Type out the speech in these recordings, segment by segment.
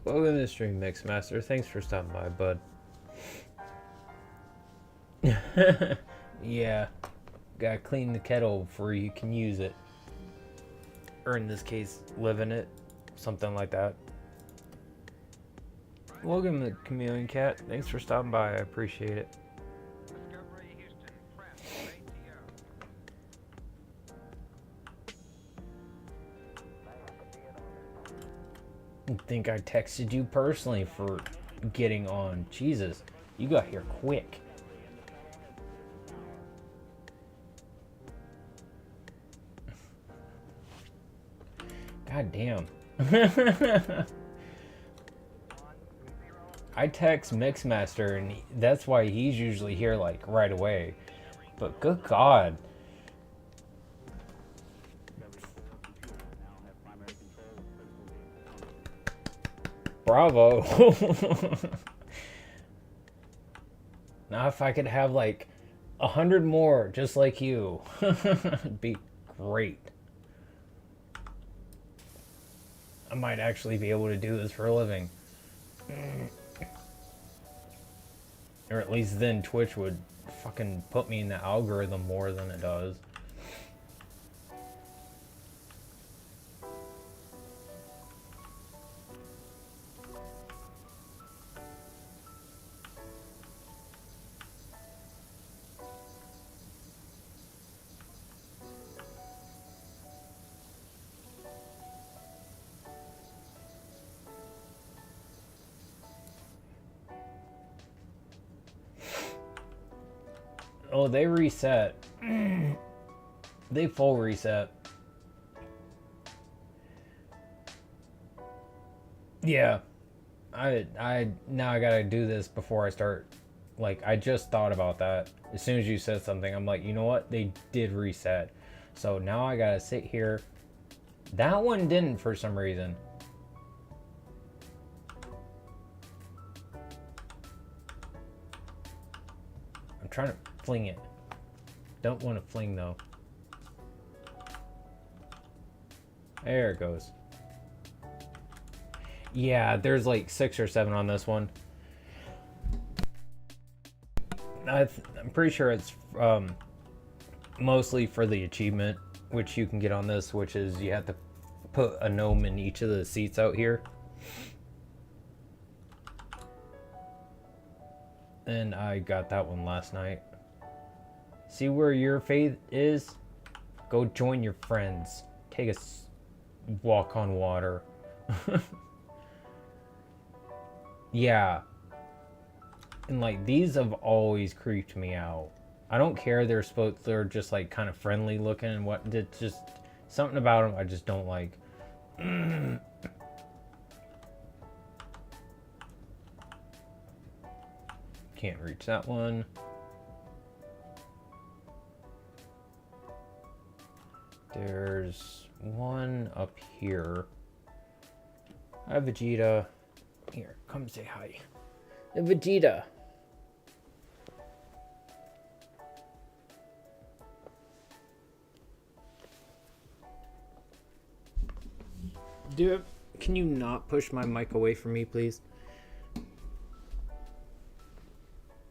Welcome to the stream, Mixmaster. Thanks for stopping by, bud. Yeah, gotta clean the kettle before you can use it. Or in this case, live in it. Something like that. Welcome to Chameleon Cat. Thanks for stopping by. I appreciate it. I think I texted you personally for getting on. Jesus, you got here quick. God damn. I text Mixmaster and that's why he's usually here like right away. But good God. Bravo. Now if I could have like 100 more just like you, it'd be great. I might actually be able to do this for a living. Or at least then Twitch would fucking put me in the algorithm more than it does. Oh, they reset. They full reset. Yeah. Now I gotta do this before I start. Like, I just thought about that. As soon as you said something, I'm like, you know what? They did reset. So now I gotta sit here. That one didn't for some reason. I'm trying to fling it. Don't want to fling though. There it goes. Yeah, there's like 6 or 7 on this one. I'm pretty sure it's mostly for the achievement, which you can get on this, which is you have to put a gnome in each of the seats out here. And I got that one last night. See where your faith is? Go join your friends. Take a walk on water. Yeah. And like these have always creeped me out. I don't care they're just like kind of friendly looking and what it's just something about them I just don't like. Can't reach that one. There's one up here. Hi, Vegeta. Here, come say hi. Vegeta. Dude, can you not push my mic away from me, please?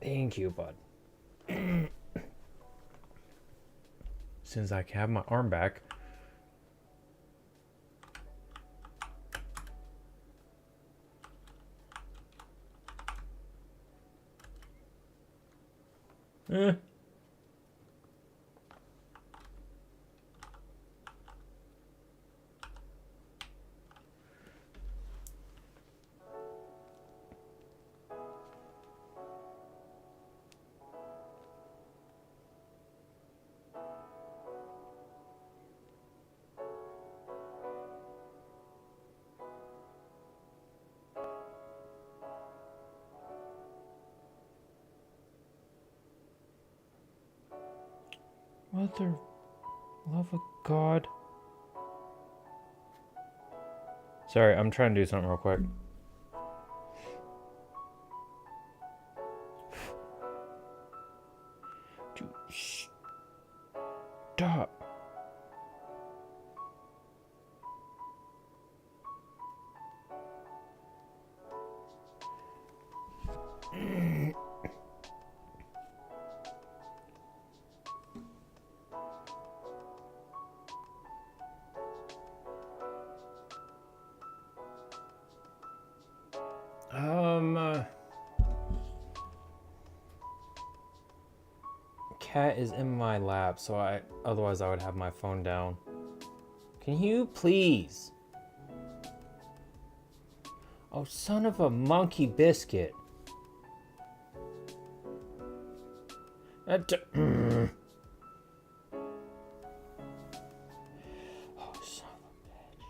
Thank you, bud. Since I can have my arm back. Mother, love of God. Sorry, I'm trying to do something real quick. Stop. Cat is in my lap, so otherwise I would have my phone down. Can you please? Oh, son of a monkey biscuit. Oh, son of a bitch.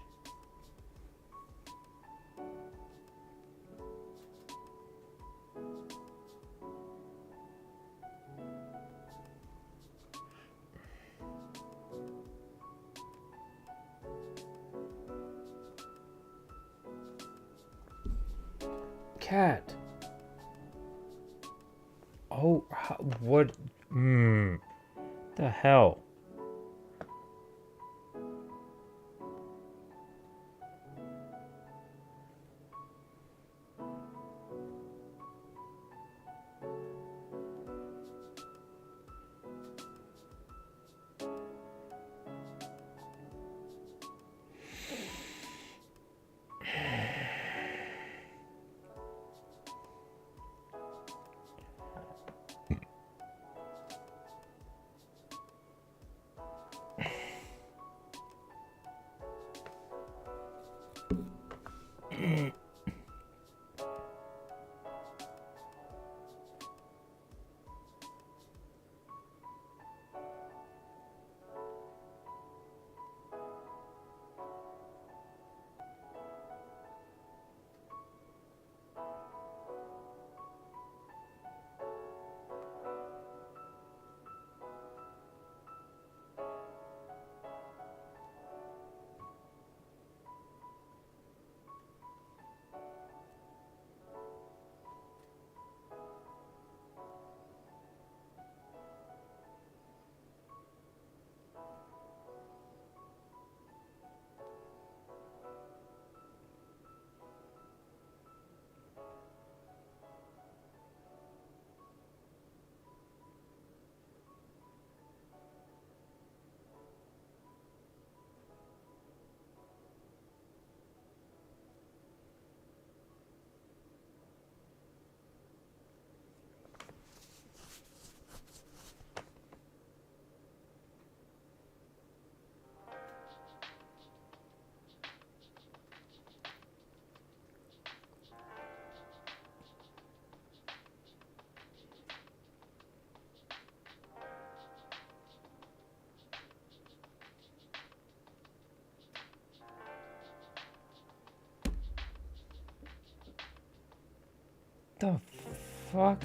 Cat. Oh, what? The hell? The fuck?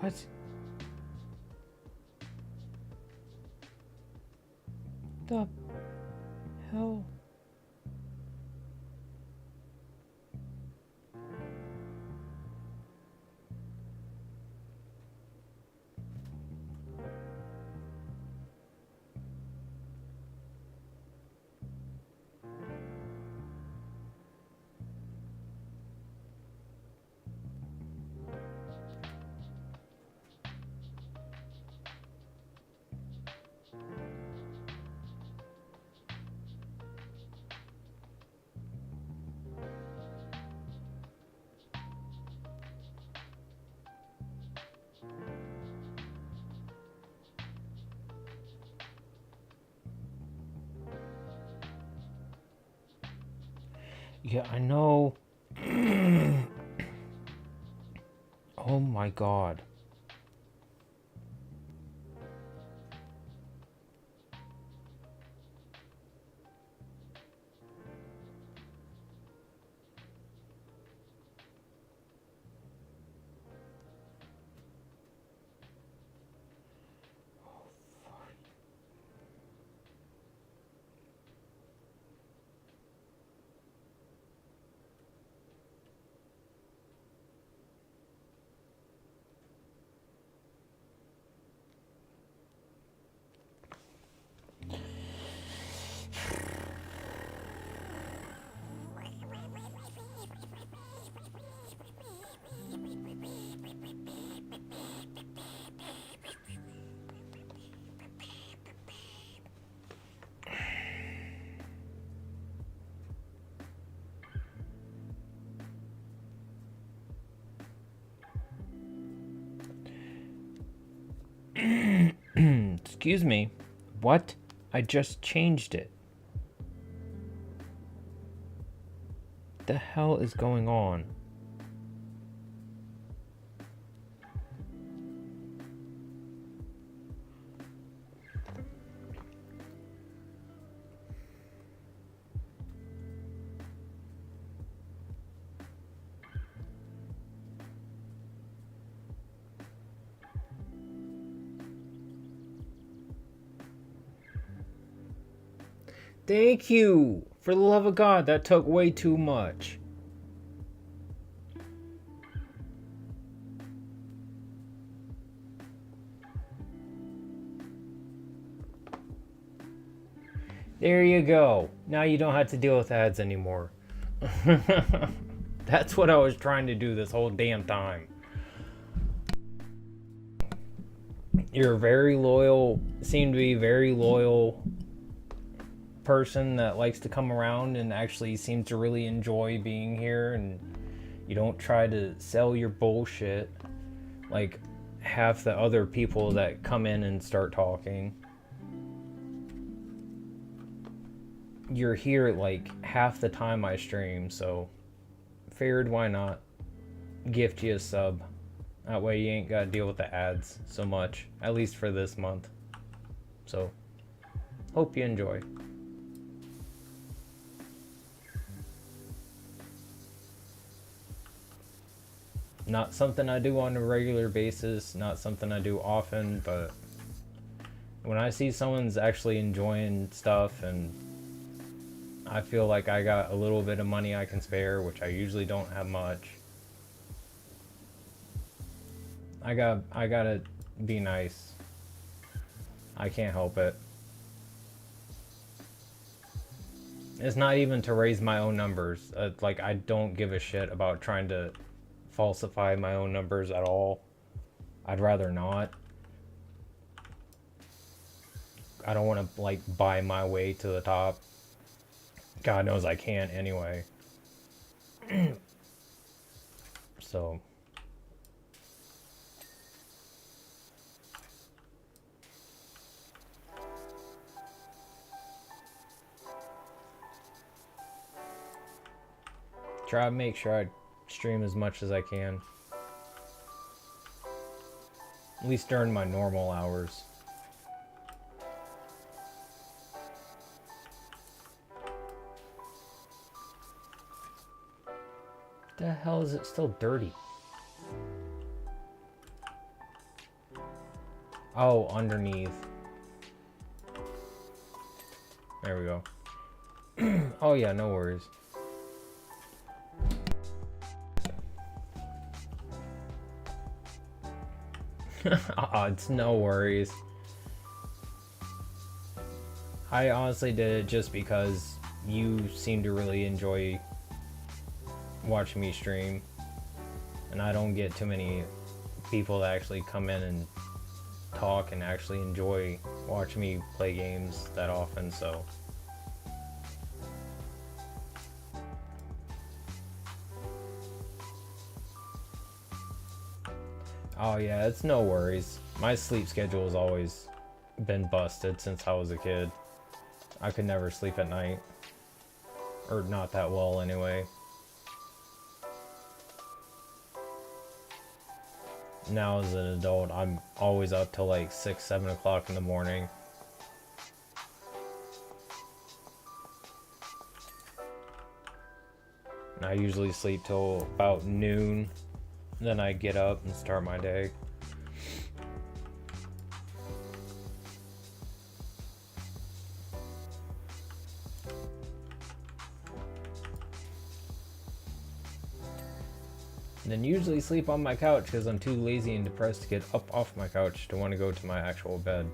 What? The hell? Yeah, I know. Oh my god. Excuse me. What? I just changed it. The hell is going on? Thank you! For the love of God, that took way too much. There you go. Now you don't have to deal with ads anymore. That's what I was trying to do this whole damn time. You're a very loyal, seem to be very loyal person that likes to come around and actually seems to really enjoy being here, and you don't try to sell your bullshit like half the other people that come in and start talking. You're here like half the time I stream, so figured why not gift you a sub. That way you ain't gotta deal with the ads so much, at least for this month. So hope you enjoy. Not something I do on a regular basis, not something I do often, but when I see someone's actually enjoying stuff and I feel like I got a little bit of money I can spare, which I usually don't have much, I gotta be nice. I can't help it. It's not even to raise my own numbers. Like, I don't give a shit about trying to falsify my own numbers at all. I'd rather not. I don't want to like buy my way to the top. God knows I can't anyway. So try to make sure I stream as much as I can. At least during my normal hours. The hell is it still dirty? Oh, underneath. There we go. Oh yeah, no worries. It's no worries. I honestly did it just because you seem to really enjoy watching me stream, and I don't get too many people that actually come in and talk and actually enjoy watching me play games that often, so oh yeah, it's no worries. My sleep schedule has always been busted since I was a kid. I could never sleep at night. or not that well anyway. Now as an adult, I'm always up till like 6, 7 o'clock in the morning. And I usually sleep till about noon. Then I get up and start my day. And then usually sleep on my couch because I'm too lazy and depressed to get up off my couch to want to go to my actual bed.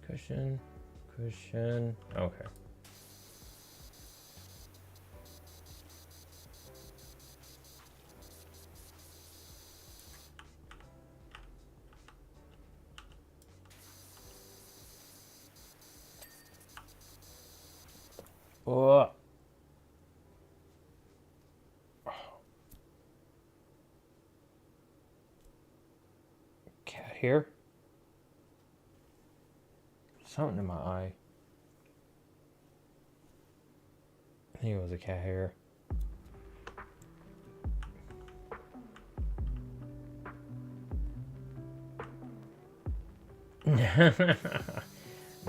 Cushion, cushion, okay. Oh. Cat here? Something in my eye. I think it was a cat hair.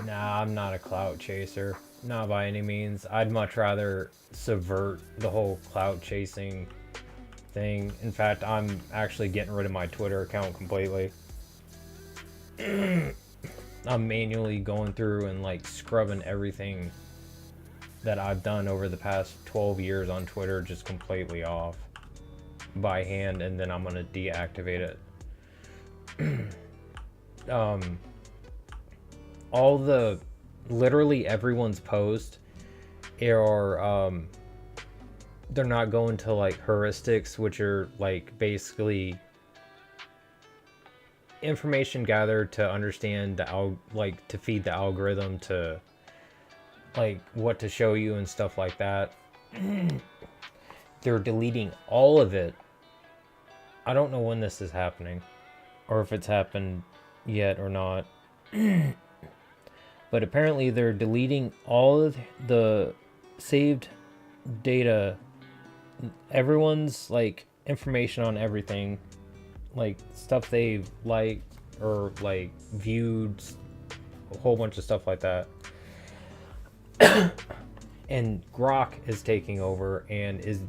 Nah, I'm not a clout chaser. Not by any means. I'd much rather subvert the whole clout chasing thing. In fact, I'm actually getting rid of my Twitter account completely. I'm manually going through and like scrubbing everything that I've done over the past 12 years on Twitter just completely off by hand, and then I'm gonna deactivate it. All the literally everyone's post are they're not going to like heuristics, which are like basically information gathered to understand the like to feed the algorithm to like what to show you and stuff like that. They're deleting all of it. I don't know when this is happening or if it's happened yet or not. But apparently they're deleting all of the saved data, everyone's like information on everything, like stuff they've liked or like viewed, a whole bunch of stuff like that. And Grok is taking over, and is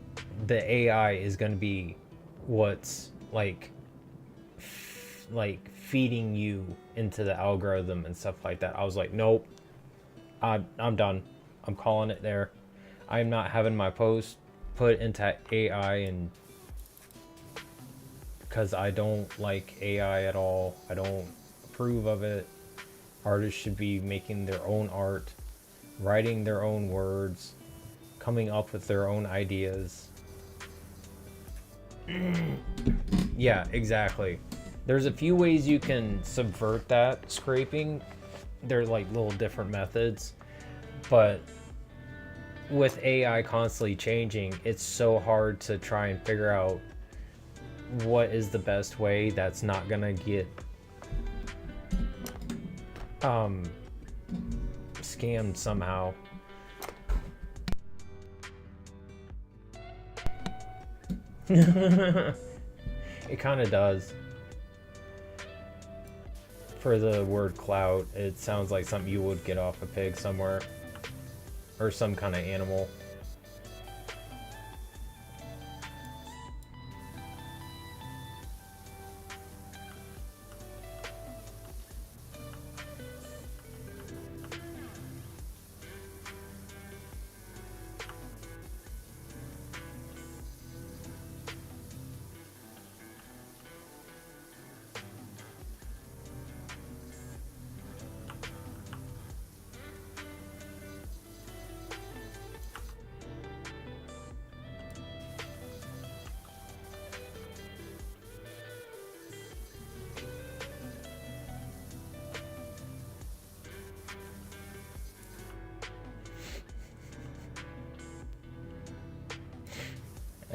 the AI is going to be what's like feeding you into the algorithm and stuff like that. I was like, nope, I'm done. I'm calling it there. I'm not having my post put into AI, and because I don't like AI at all. I don't approve of it. Artists should be making their own art, writing their own words, coming up with their own ideas. Yeah, exactly. There's a few ways you can subvert that scraping. They're like little different methods. But with AI constantly changing, it's so hard to try and figure out what is the best way that's not gonna get scammed somehow. It kind of does. For the word clout, it sounds like something you would get off a pig somewhere, or some kind of animal.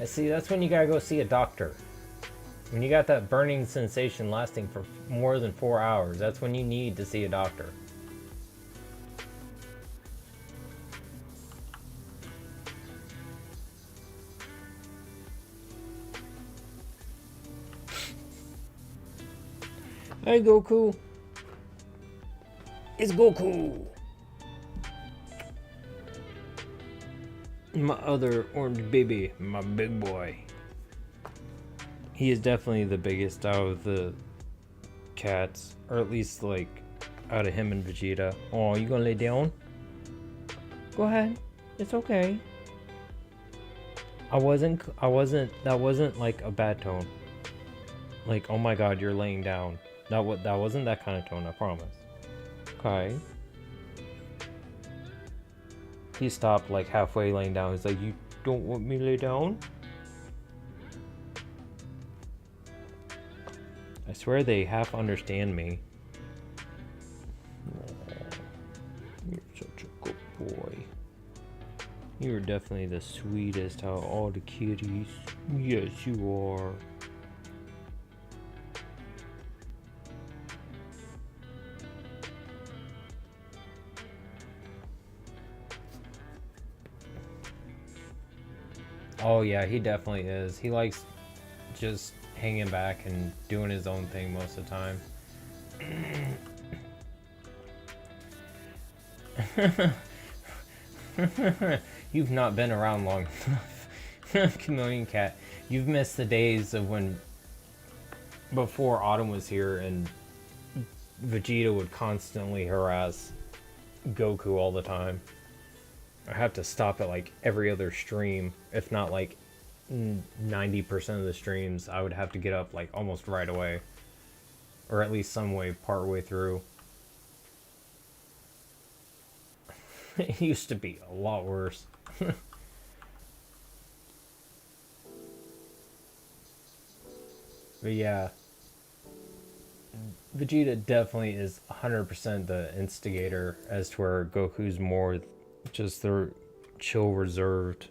I see, that's when you gotta go see a doctor. When you got that burning sensation lasting for more than 4 hours, that's when you need to see a doctor. Hey Goku! It's Goku! My other orange baby, my big boy. He is definitely the biggest out of the cats, or at least like out of him and Vegeta. Oh, you gonna lay down? Go ahead. It's okay. That wasn't like a bad tone. Like, oh my god, you're laying down. That wasn't that kind of tone, I promise. Okay. He stopped like halfway laying down. He's like, you don't want me to lay down? I swear they half understand me. Aww, you're such a good boy. You're definitely the sweetest out of all the kitties. Yes, you are. Oh yeah, he definitely is. He likes just hanging back and doing his own thing most of the time. You've not been around long enough. Chameleon Cat. You've missed the days of when before Autumn was here and Vegeta would constantly harass Goku all the time. I have to stop at like every other stream, if not like 90% of the streams. I would have to get up like almost right away, or at least some way part way through. It used to be a lot worse. But yeah, Vegeta definitely is 100% the instigator, as to where Goku's more just the chill, reserved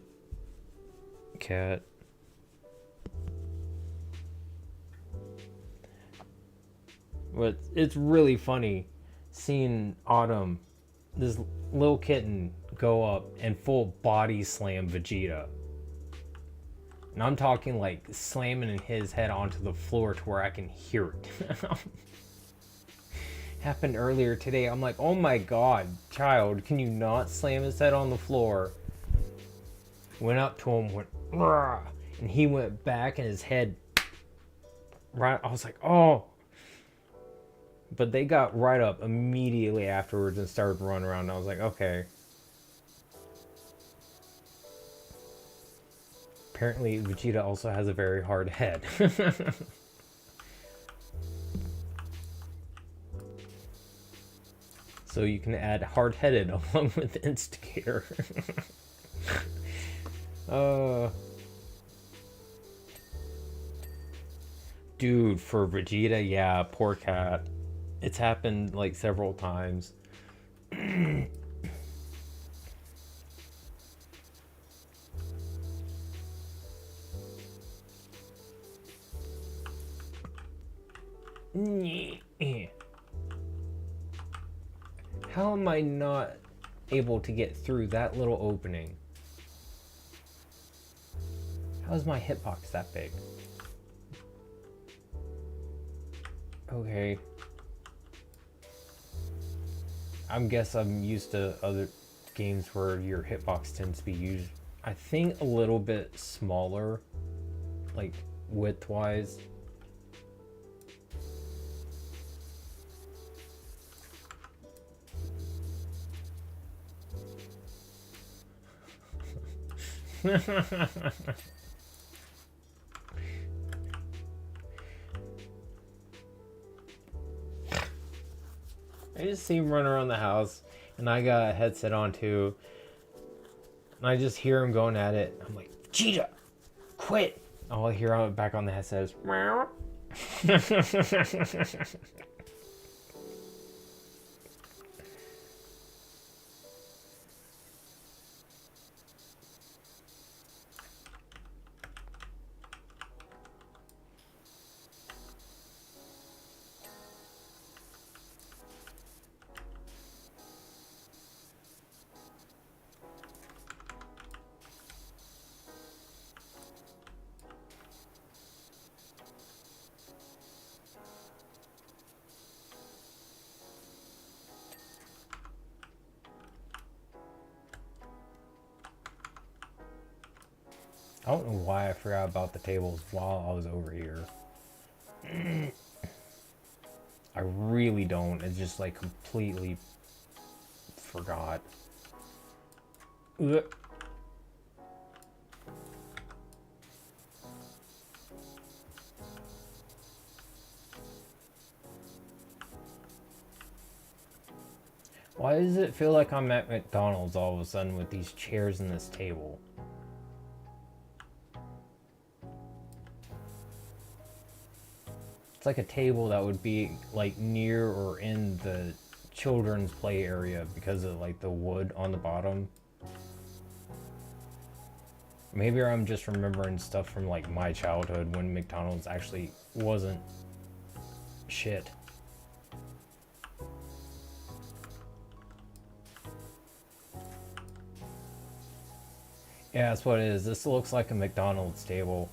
cat. But it's really funny seeing Autumn, this little kitten, go up and full body slam Vegeta. And I'm talking like slamming his head onto the floor to where I can hear it. Happened earlier today. I'm like, oh my god, child, can you not slam his head on the floor? Went up to him, went, rah, and he went back and his head, right, I was like, oh. But they got right up immediately afterwards and started running around. I was like, okay. Apparently, Vegeta also has a very hard head. So you can add hard-headed along with instigator. Dude, for Vegeta, yeah, poor cat. It's happened like several times. How am I not able to get through that little opening? How is my hitbox that big? Okay. I guess I'm used to other games where your hitbox tends to be used, I think, a little bit smaller, like width-wise. I just see him run around the house, and I got a headset on too, and I just hear him going at it. I'm like, Vegeta, quit! All I hear back on the headset is, meow. I don't know why I forgot about the tables while I was over here. I really don't. It's just like completely forgot. Ugh. Why does it feel like I'm at McDonald's all of a sudden with these chairs and this table? It's like a table that would be like near or in the children's play area because of like the wood on the bottom. Maybe I'm just remembering stuff from like my childhood when McDonald's actually wasn't shit. Yeah, that's what it is. This looks like a McDonald's table.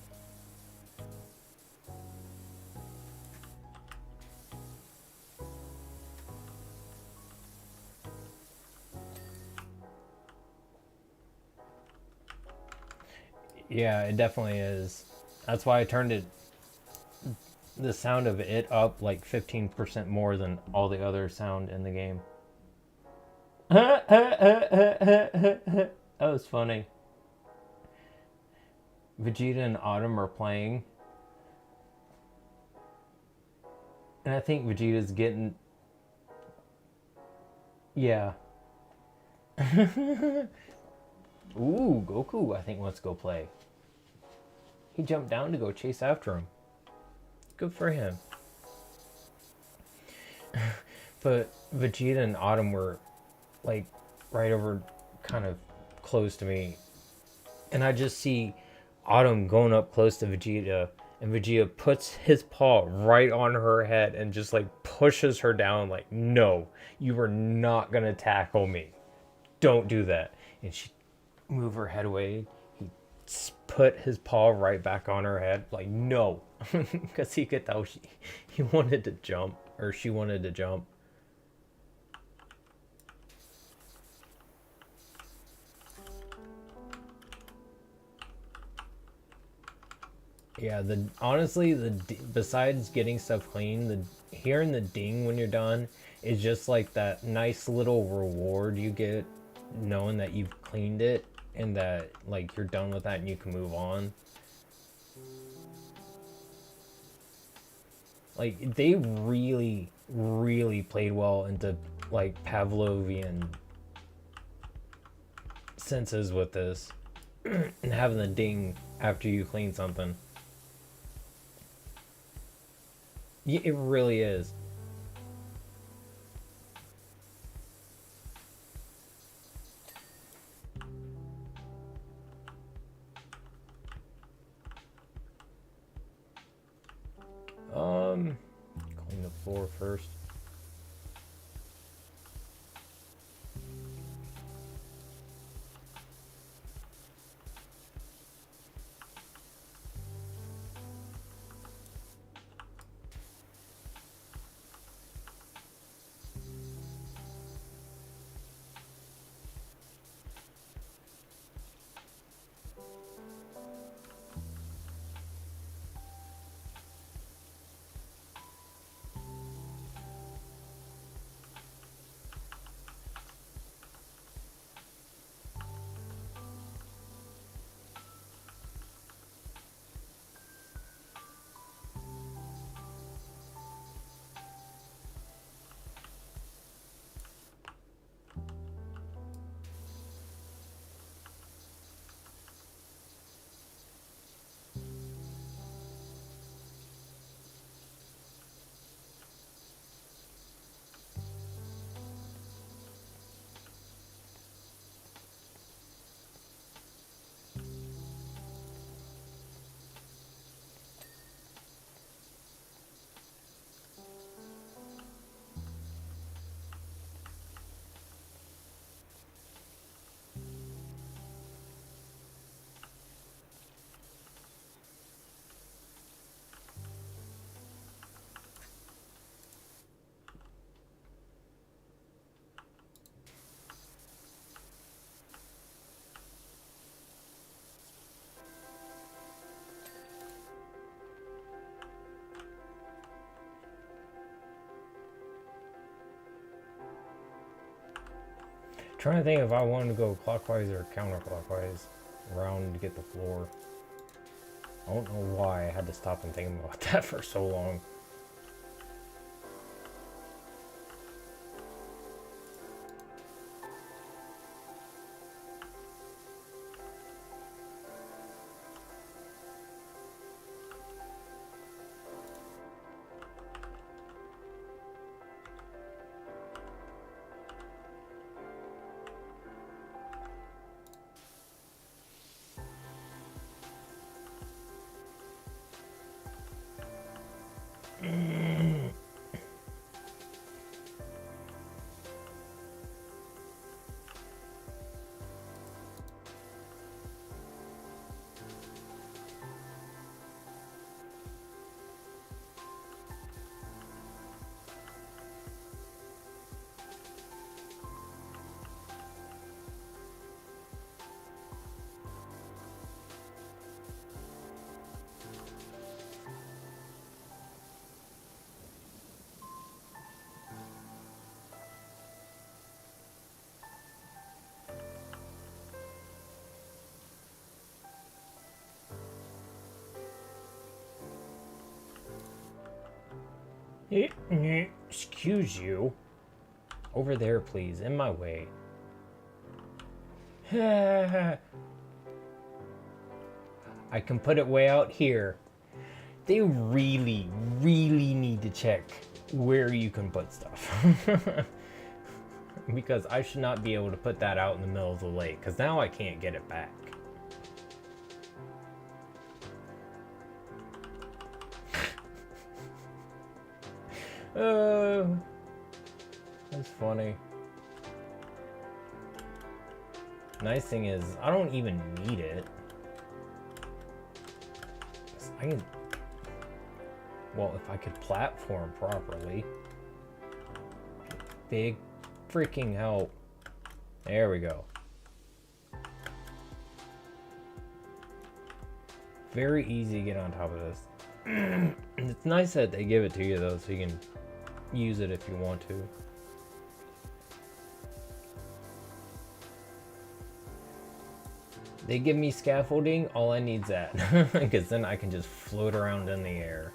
Yeah, it definitely is. That's why I turned it, the sound of it up like 15% more than all the other sound in the game. That was funny. Vegeta and Autumn are playing. And I think Vegeta's getting... Yeah. Ooh, Goku, I think, wants to go play. He jumped down to go chase after him. Good for him. But Vegeta and Autumn were, like, right over kind of close to me. And I just see Autumn going up close to Vegeta. And Vegeta puts his paw right on her head and just, like, pushes her down. Like, no, you are not going to tackle me. Don't do that. And she moved her head away. He put his paw right back on her head. Like, no. Because he could tell he wanted to jump. Or she wanted to jump. Yeah, honestly, besides getting stuff clean, hearing the ding when you're done is just like that nice little reward you get knowing that you've cleaned it and that like you're done with that and you can move on. Like they really, really played well into like Pavlovian senses with this and having the ding after you clean something. Yeah, it really is. Clean the floor first. Trying to think if I wanted to go clockwise or counterclockwise around to get the floor. I don't know why I had to stop and think about that for so long. Excuse you. Over there, please. In my way. I can put it way out here. They really, really need to check where you can put stuff. Because I should not be able to put that out in the middle of the lake. Because now I can't get it back. That's funny. Nice thing is, I don't even need it. I can... Well, if I could platform properly. Big freaking help. There we go. Very easy to get on top of this. It's nice that they give it to you though, so you can use it if you want to. They give me scaffolding, all I need's that. Because then I can just float around in the air.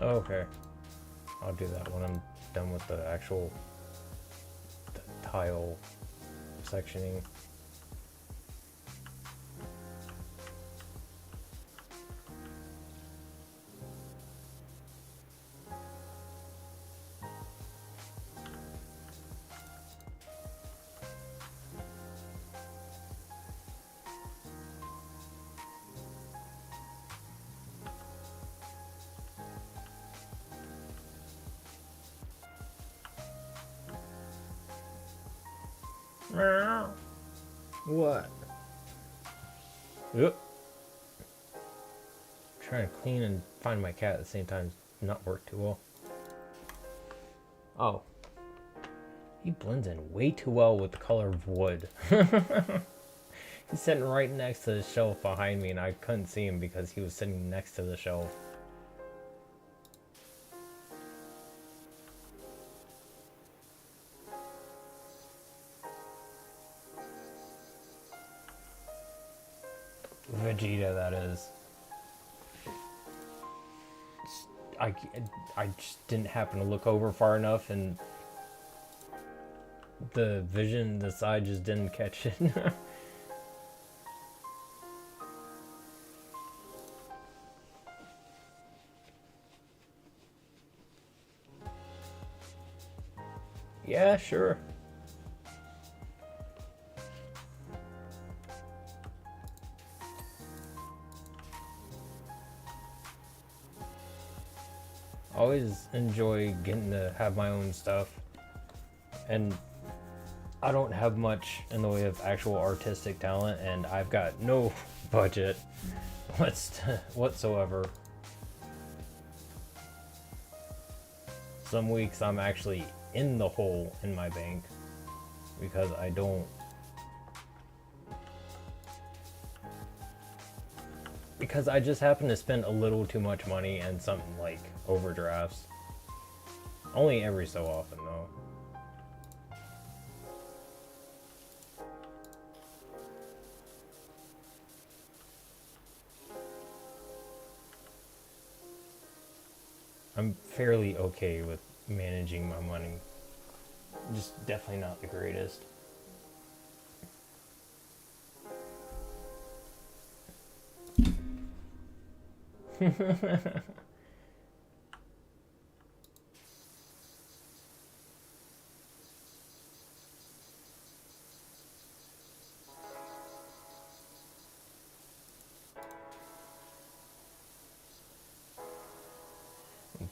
Okay. I'll do that when I'm done with the actual tile sectioning. What? Yep. Trying to clean and find my cat at the same time not work too well. Oh. He blends in way too well with the color of wood. He's sitting right next to the shelf behind me and I couldn't see him because he was sitting next to the shelf. Vegeta, that is. I just didn't happen to look over far enough and the vision, the side just didn't catch it. Yeah, sure. Always enjoy getting to have my own stuff. And I don't have much in the way of actual artistic talent, and I've got no budget whatsoever. Some weeks I'm actually in the hole in my bank because I don't. Because I just happen to spend a little too much money and something like overdrafts. Only every so often though. I'm fairly okay with managing my money. Just definitely not the greatest.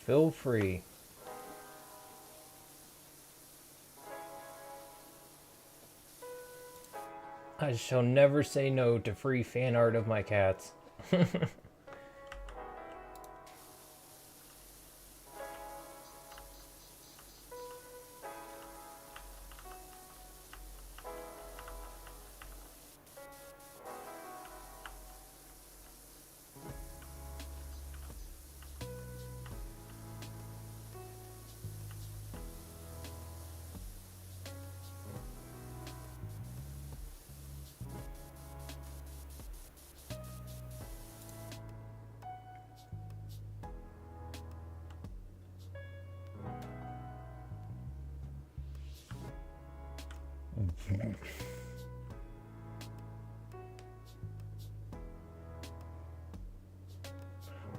Feel free. I shall never say no to free fan art of my cats.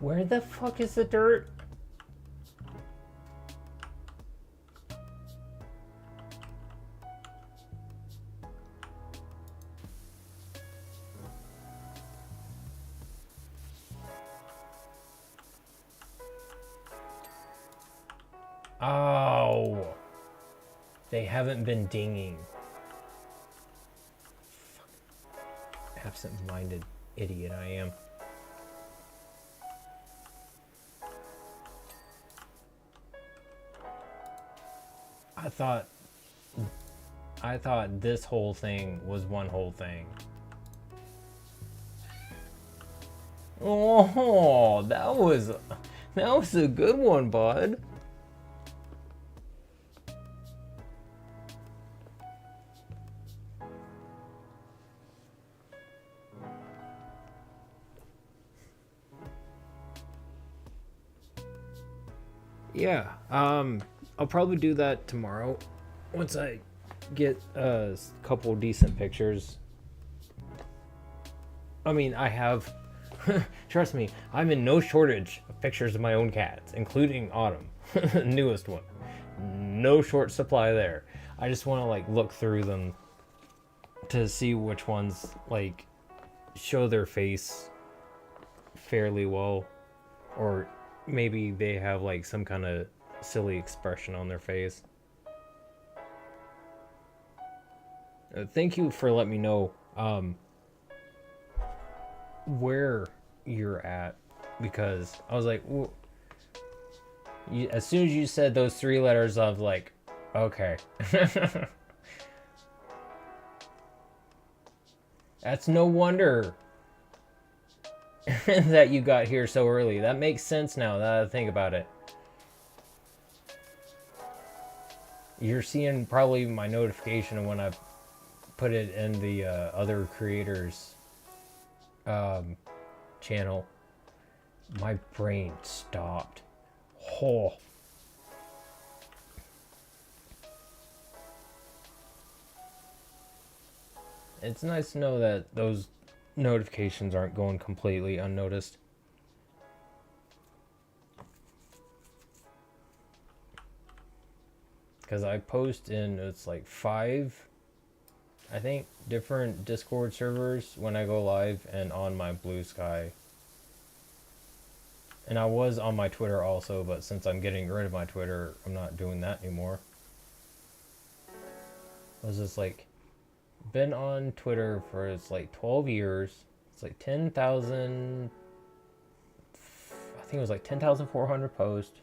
Where the fuck is the dirt? Oh. They haven't been dinging. Absent-minded idiot I am. I thought this whole thing was one whole thing. Oh, that was a good one, bud. Yeah, I'll probably do that tomorrow once I get a couple decent pictures. I mean, I have, trust me, I'm in no shortage of pictures of my own cats, including Autumn, newest one. No short supply there. I just want to like look through them to see which ones like show their face fairly well, or maybe they have like some kind of silly expression on their face. Thank you for letting me know where you're at, because I was like, as soon as you said those 3 letters, I was like, okay. That's no wonder that you got here so early. That makes sense now that I think about it. You're seeing probably my notification when I put it in the other creators channel. My brain stopped. Oh. It's nice to know that those notifications aren't going completely unnoticed. Because I post in, it's like 5, I think, different Discord servers when I go live, and on my Blue Sky. And I was on my Twitter also, but since I'm getting rid of my Twitter, I'm not doing that anymore. I was just like, been on Twitter for, it's like 12 years. It's like 10,000, I think it was like 10,400 posts.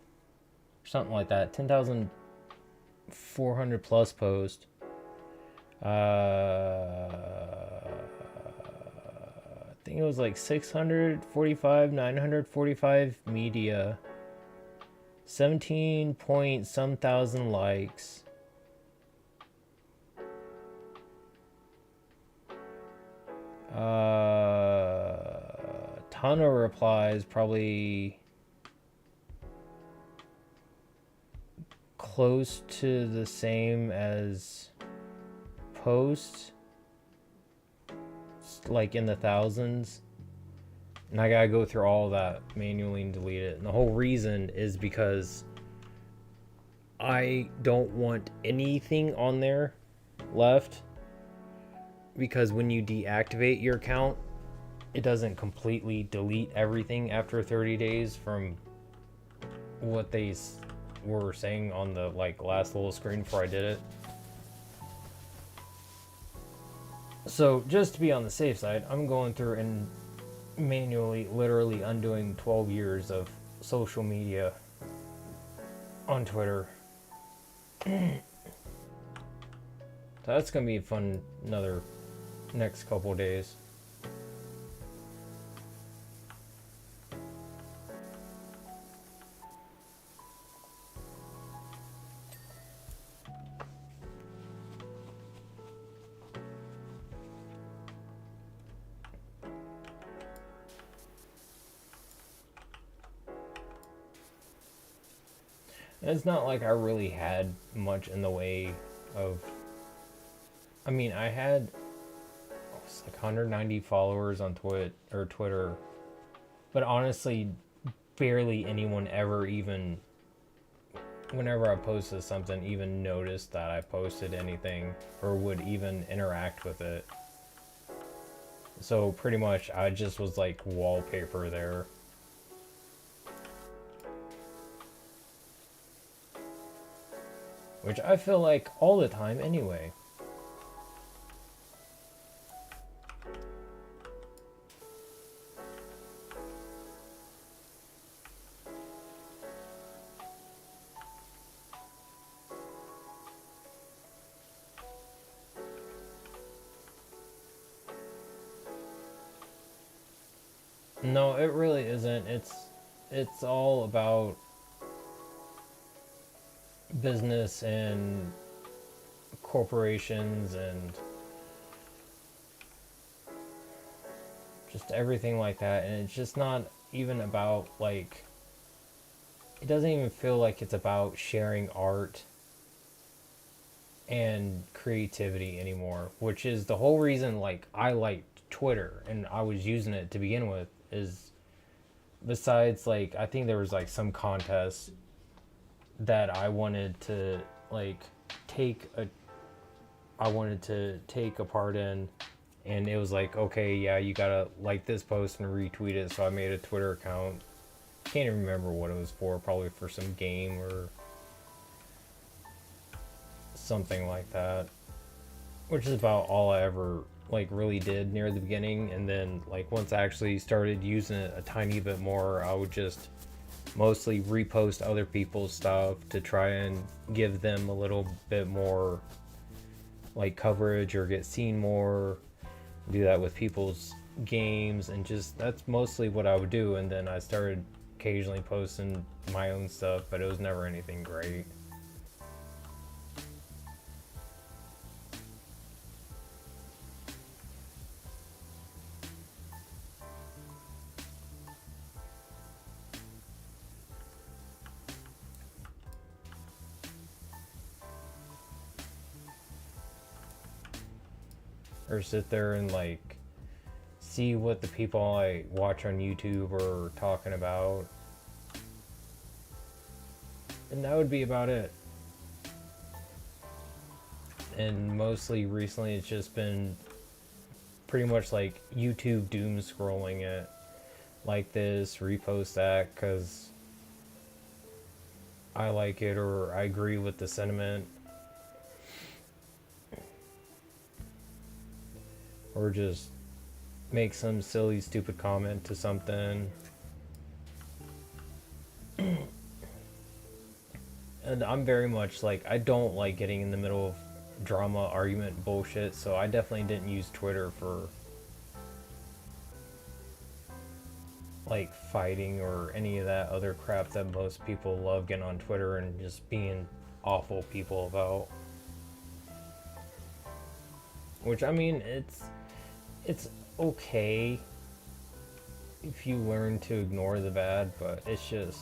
Or something like that. 10,400 plus posts. I think it was like 645, 945 media. 17 point some thousand likes. Ton of replies, probably close to the same as posts, like in the thousands. And I gotta go through all that manually and delete it. And the whole reason is because I don't want anything on there left. Because when you deactivate your account, it doesn't completely delete everything after 30 days from what they were saying on the like last little screen before I did it. So just to be on the safe side, I'm going through and manually, literally undoing 12 years of social media on Twitter. So that's gonna be fun. Another next couple days. And it's not like I really had much in the way of, I mean, I had like 190 followers on Twitter, but honestly, barely anyone ever even, whenever I posted something, even noticed that I posted anything or would even interact with it. So pretty much I just was like wallpaper there. Which I feel like all the time anyway. No, it really isn't. It's all about business and corporations and just everything like that. And it's just not even about like, it doesn't even feel like it's about sharing art and creativity anymore, which is the whole reason like I liked Twitter and I was using it to begin with. Is besides like, I think there was like some contest that I wanted to like take a part in, and it was like, okay, yeah, you gotta like this post and retweet it. So I made a Twitter account. Can't even remember what it was for, probably for some game or something like that. which is about all I ever like really did near the beginning. And then like once I actually started using it a tiny bit more, I would just mostly repost other people's stuff to try and give them a little bit more like coverage or get seen more. Do that with people's games, and just that's mostly what I would do. And then I started occasionally posting my own stuff, but it was never anything great. Or sit there and like see what the people I watch on YouTube are talking about. And that would be about it. And mostly recently it's just been pretty much like YouTube doom scrolling it. Like this, repost that because I like it or I agree with the sentiment. Or just make some silly, stupid comment to something. And I'm very much like, I don't like getting in the middle of drama, argument, bullshit, so I definitely didn't use Twitter for like fighting or any of that other crap that most people love getting on Twitter and just being awful people about. Which, I mean, it's okay if you learn to ignore the bad, but it's just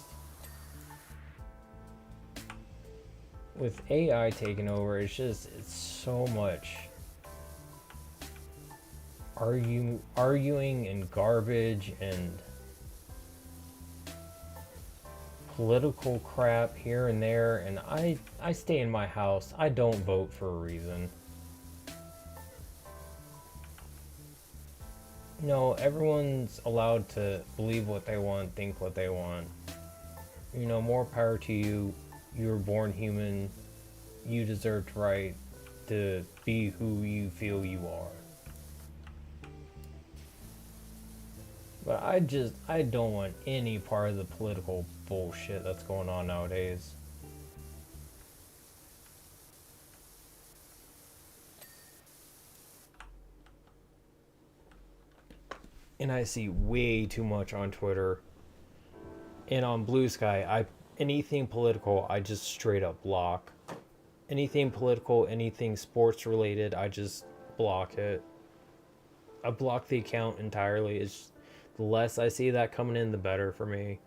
with AI taking over, it's so much arguing and garbage and political crap here and there, and I stay in my house. I don't vote for a reason. No, everyone's allowed to believe what they want, think what they want. You know, more power to you. You're born human. You deserve the right to be who you feel you are. But I don't want any part of the political bullshit that's going on nowadays. And I see way too much on Twitter. And on Blue Sky, anything political, I just straight up block. Anything political, anything sports related, I just block it. I block the account entirely. It's the less I see that coming in, the better for me.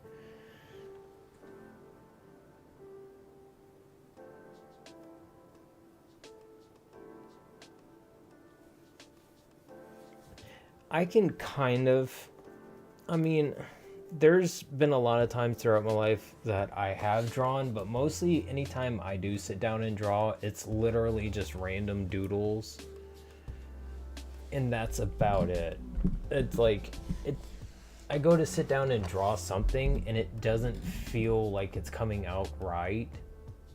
I can kind of, I mean, there's been a lot of times throughout my life that I have drawn, but mostly anytime I do sit down and draw, it's literally just random doodles. And that's about it. It's like, I go to sit down and draw something and it doesn't feel like it's coming out right.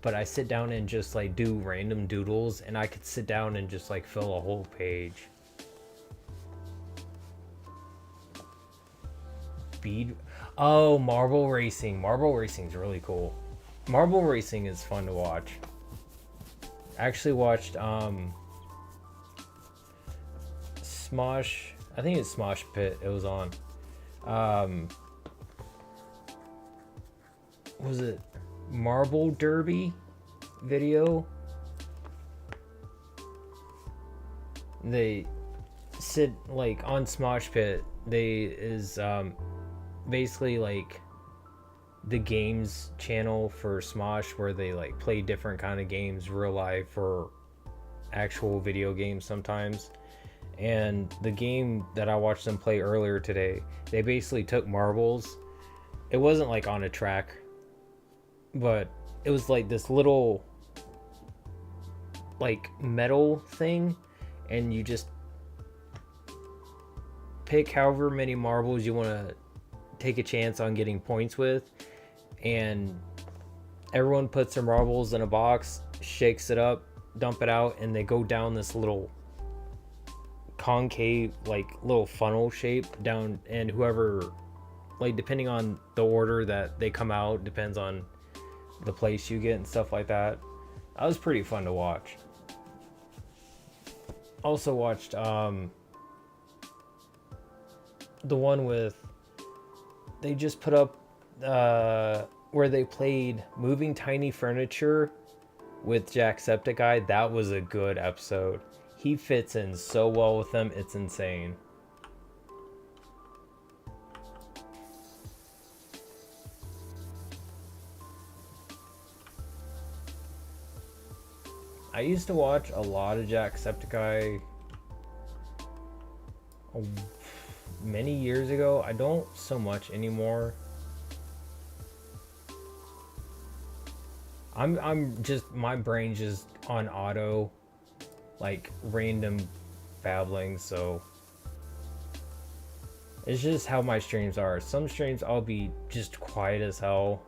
But I sit down and just like do random doodles, and I could sit down and just like fill a whole page. Oh, marble racing. Marble racing is really cool. Marble racing is fun to watch. I actually watched Smosh. I think it's Smosh Pit. It was on. Was it Marble Derby video? They sit like on Smosh Pit. Basically like the games channel for Smosh, where they like play different kind of games real life or actual video games sometimes. And the game that I watched them play earlier today, they basically took marbles. It wasn't like on a track, but it was like this little like metal thing, and you just pick however many marbles you want to take a chance on getting points with, and everyone puts their marbles in a box, shakes it up, dump it out, and they go down this little concave, like little funnel shape down, and whoever, like depending on the order that they come out, depends on the place you get and stuff like that. That was pretty fun to watch. Also watched the one with, they just put up where they played moving tiny furniture with Jacksepticeye. That was a good episode. He fits in so well with them, it's insane. I used to watch a lot of Jacksepticeye many years ago. I don't so much anymore. I'm just, my brain's just on auto, like random babbling, so it's just how my streams are. Some streams I'll be just quiet as hell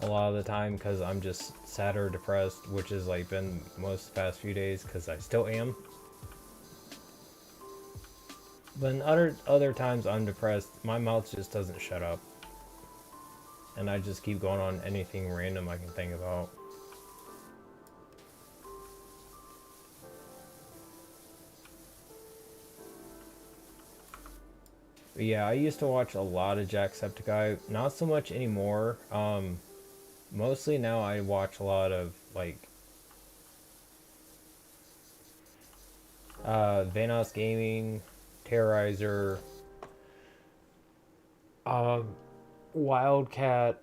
a lot of the time because I'm just sad or depressed, which has like been most the past few days, because I still am. But in other times I'm depressed, my mouth just doesn't shut up, and I just keep going on anything random I can think about. But yeah, I used to watch a lot of Jacksepticeye, not so much anymore. Mostly now I watch a lot of like Vanos Gaming, Terrorizer, Wildcat,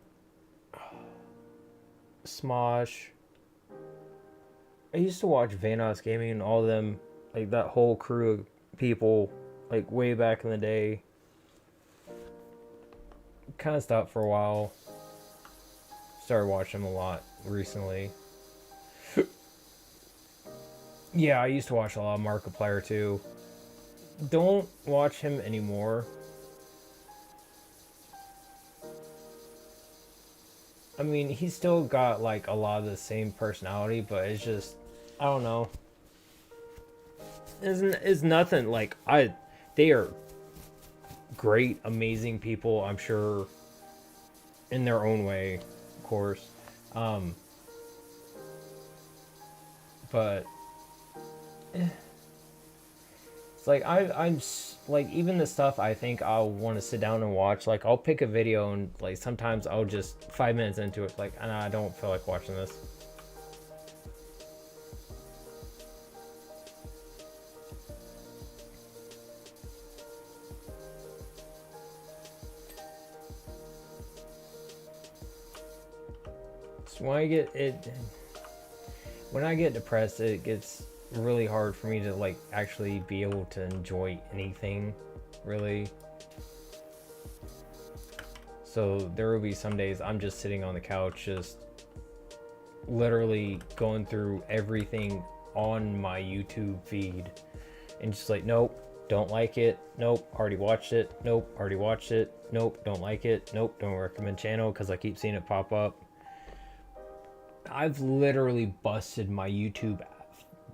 Smosh. I used to watch Vanos Gaming and all of them, like that whole crew of people, like way back in the day. Kind of stopped for a while. Started watching them a lot recently. Yeah, I used to watch a lot of Markiplier too. Don't watch him anymore. I mean, he's still got like a lot of the same personality, but it's just, I don't know. It's nothing like, they are great, amazing people, I'm sure, in their own way, of course. But it's like I'm like, even the stuff I think I'll want to sit down and watch, like I'll pick a video and like sometimes I'll just 5 minutes into it, like, I don't feel like watching this. So when I get depressed, it gets really hard for me to like actually be able to enjoy anything, really. So there will be some days I'm just sitting on the couch, just literally going through everything on my YouTube feed and just like, nope, don't like it, nope, already watched it, nope, already watched it, nope, don't like it, nope, don't recommend channel because I keep seeing it pop up. I've literally busted my YouTube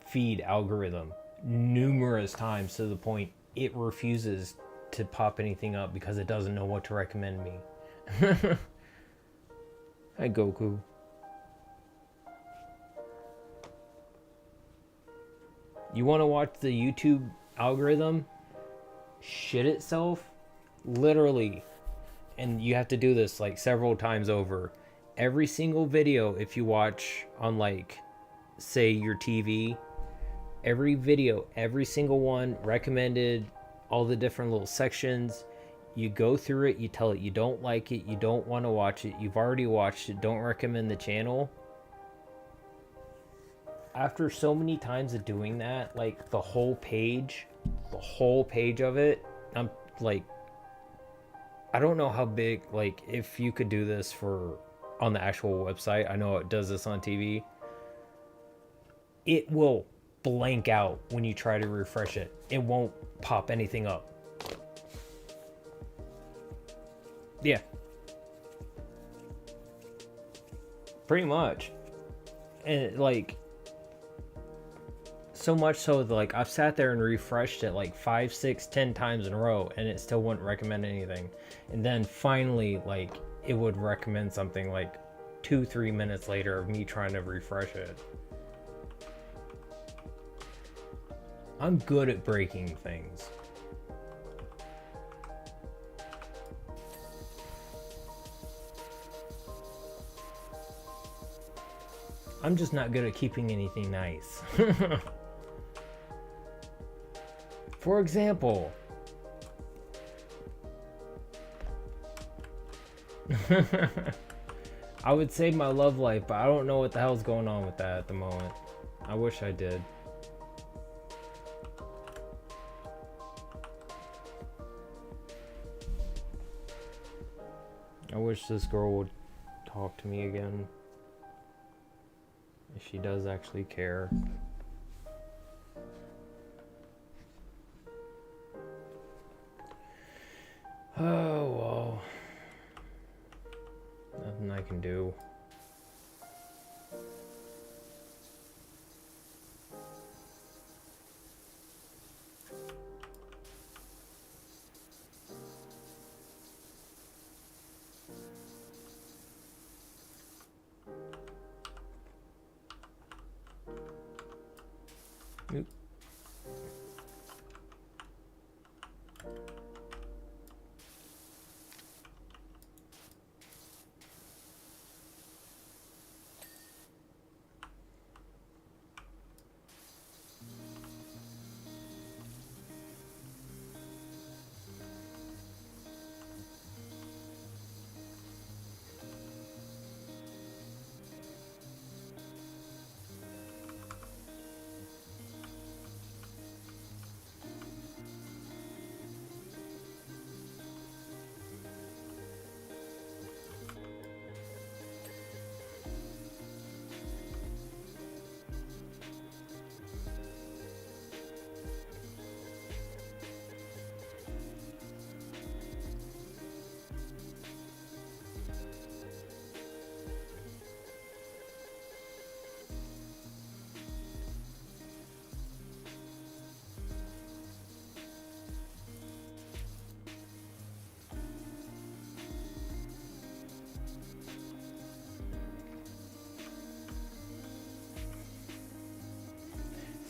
feed algorithm numerous times to the point it refuses to pop anything up because it doesn't know what to recommend me. Hi, Goku. You want to watch the YouTube algorithm shit itself? Literally. And you have to do this like several times over. Every single video, if you watch on like, say your TV, every video, every single one, recommended, all the different little sections, you go through it, you tell it you don't like it, you don't want to watch it, you've already watched it, don't recommend the channel. After so many times of doing that, like the whole page of it, I'm like, I don't know how big, like if you could do this for on the actual website. I know it does this on TV. It will blank out when you try to refresh it. It won't pop anything up. Yeah. Pretty much. And like, So much so that, like, I've sat there and refreshed it like 5, 6, 10 times in a row, and it still wouldn't recommend anything. And then finally, like, it would recommend something like 2, 3 minutes later of me trying to refresh it. I'm good at breaking things. I'm just not good at keeping anything nice. For example, I would save my love life, but I don't know what the hell's going on with that at the moment. I wish I did. I wish this girl would talk to me again. If she does actually care. Oh, well. Nothing I can do. Oop.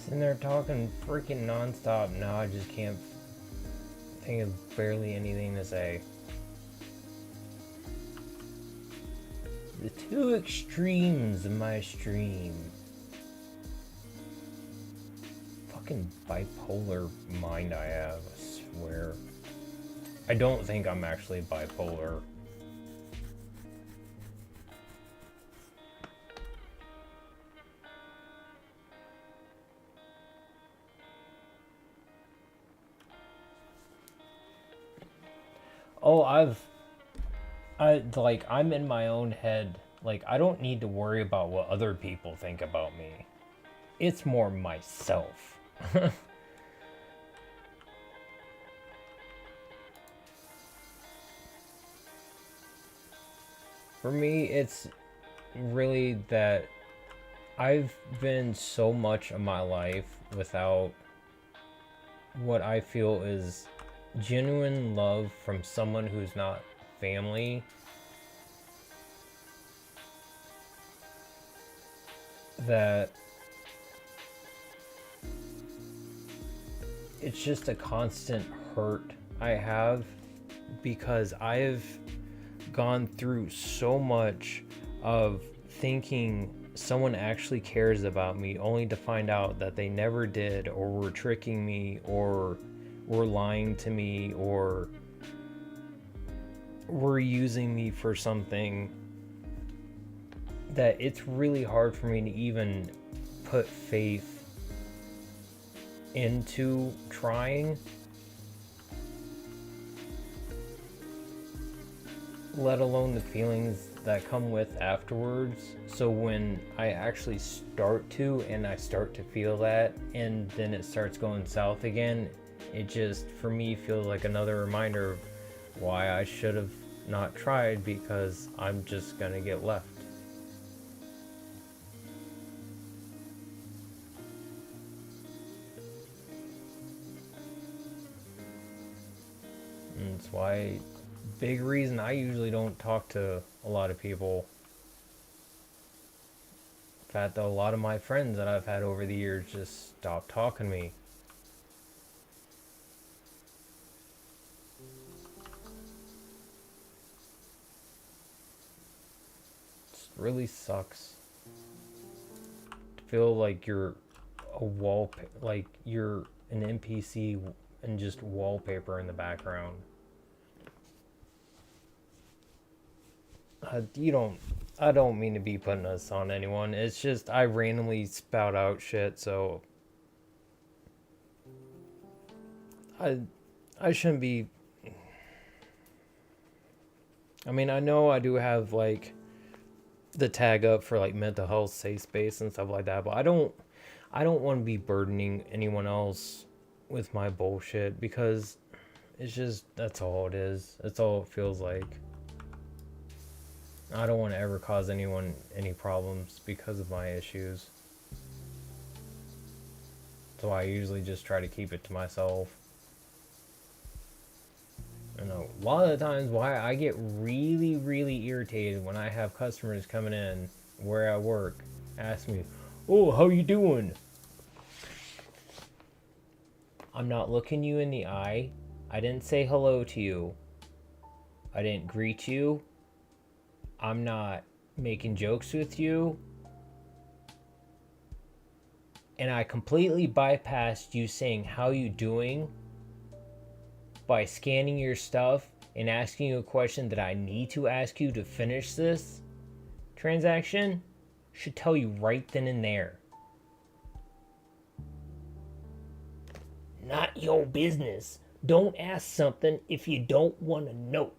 Sitting there talking freaking nonstop. Now I just can't think of barely anything to say. The two extremes of my stream. Fucking bipolar mind I have, I swear. I don't think I'm actually bipolar. Oh, I'm in my own head. Like, I don't need to worry about what other people think about me. It's more myself. For me, it's really that I've been so much of my life without what I feel is genuine love from someone who's not family, that it's just a constant hurt I have, because I've gone through so much of thinking someone actually cares about me, only to find out that they never did, or were tricking me, or were lying to me, or were using me for something, that it's really hard for me to even put faith into trying, let alone the feelings that come with afterwards. So when I actually start to, and I start to feel that, and then it starts going south again, it just, for me, feels like another reminder of why I should have not tried, because I'm just gonna get left. That's why, big reason I usually don't talk to a lot of people. In fact, a lot of my friends that I've had over the years just stopped talking to me. It really sucks. To feel like you're a like you're an NPC and just wallpaper in the background. I don't mean to be putting this on anyone. It's just I randomly spout out shit, so I I shouldn't be. I mean, I know I do have like the tag up for like mental health safe space and stuff like that, but I don't want to be burdening anyone else with my bullshit because it's just that's all it is. That's all it feels like. I don't want to ever cause anyone any problems because of my issues. So I usually just try to keep it to myself. And a lot of the times why I get really, really irritated when I have customers coming in where I work, ask me, "Oh, how you doing?" I'm not looking you in the eye. I didn't say hello to you. I didn't greet you. I'm not making jokes with you. And I completely bypassed you saying how you doing by scanning your stuff and asking you a question that I need to ask you to finish this transaction. Should tell you right then and there. Not your business. Don't ask something if you don't want to know.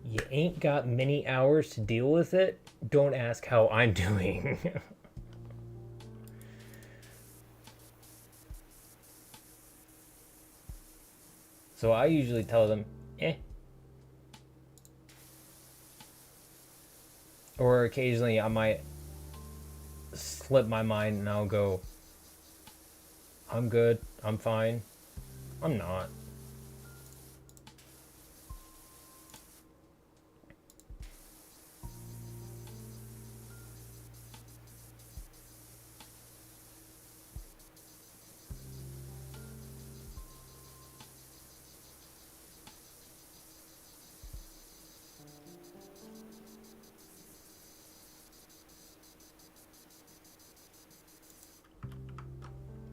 You ain't got many hours to deal with it. Don't ask how I'm doing. So I usually tell them, eh. Or occasionally I might slip my mind and I'll go, I'm good, I'm fine. I'm not.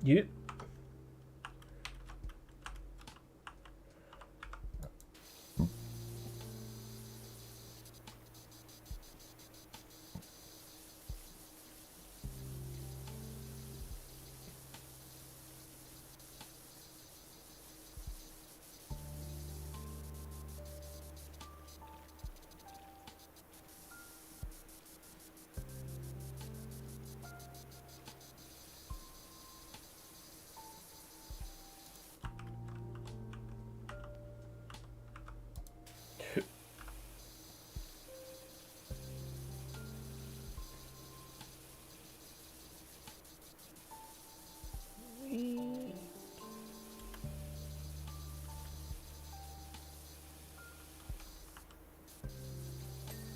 You.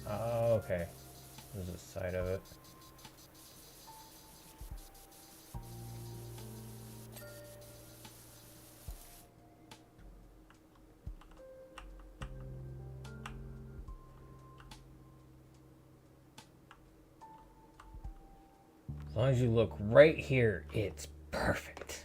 Oh, okay. There's a side of it. As long as you look right here, it's perfect.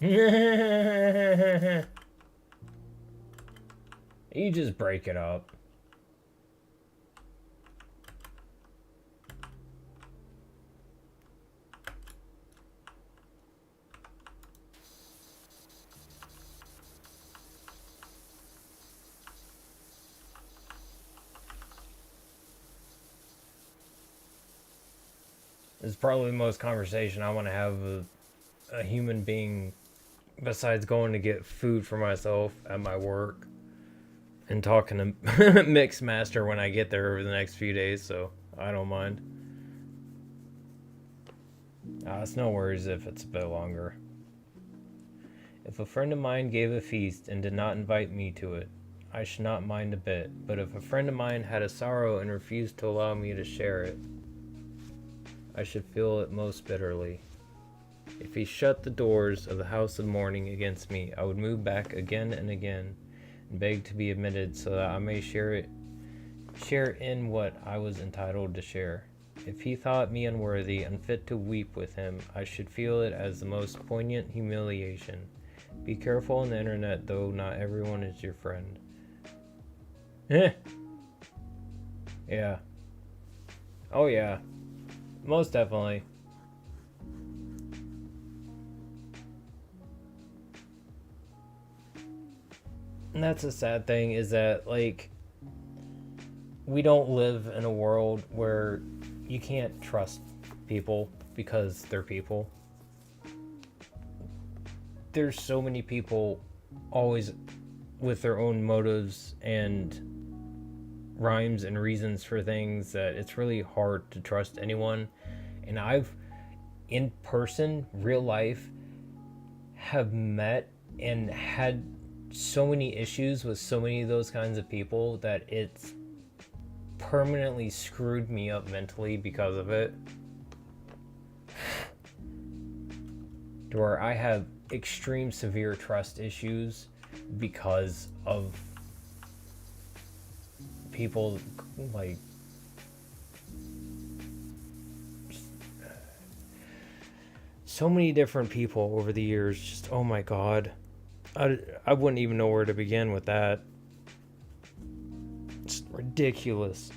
You just break it up. It's probably the most conversation I want to have with a human being besides going to get food for myself at my work and talking to Mixmaster when I get there over the next few days, so I don't mind. It's no worries if it's a bit longer. If a friend of mine gave a feast and did not invite me to it, I should not mind a bit, but if a friend of mine had a sorrow and refused to allow me to share it, I should feel it most bitterly. If he shut the doors of the house of mourning against me, I would move back again and again and beg to be admitted so that I may share in what I was entitled to share. If he thought me unworthy, unfit to weep with him, I should feel it as the most poignant humiliation. Be careful on the internet, though not everyone is your friend. Yeah. Oh yeah. Most definitely. And that's a sad thing, is that, like, we don't live in a world where you can't trust people because they're people. There's so many people always with their own motives and rhymes and reasons for things that it's really hard to trust anyone. And I've, in person, real life, have met and had so many issues with so many of those kinds of people that it's permanently screwed me up mentally because of it. To where I have extreme severe trust issues because of people like so many different people over the years. Just, oh my god, I wouldn't even know where to begin with that. It's ridiculous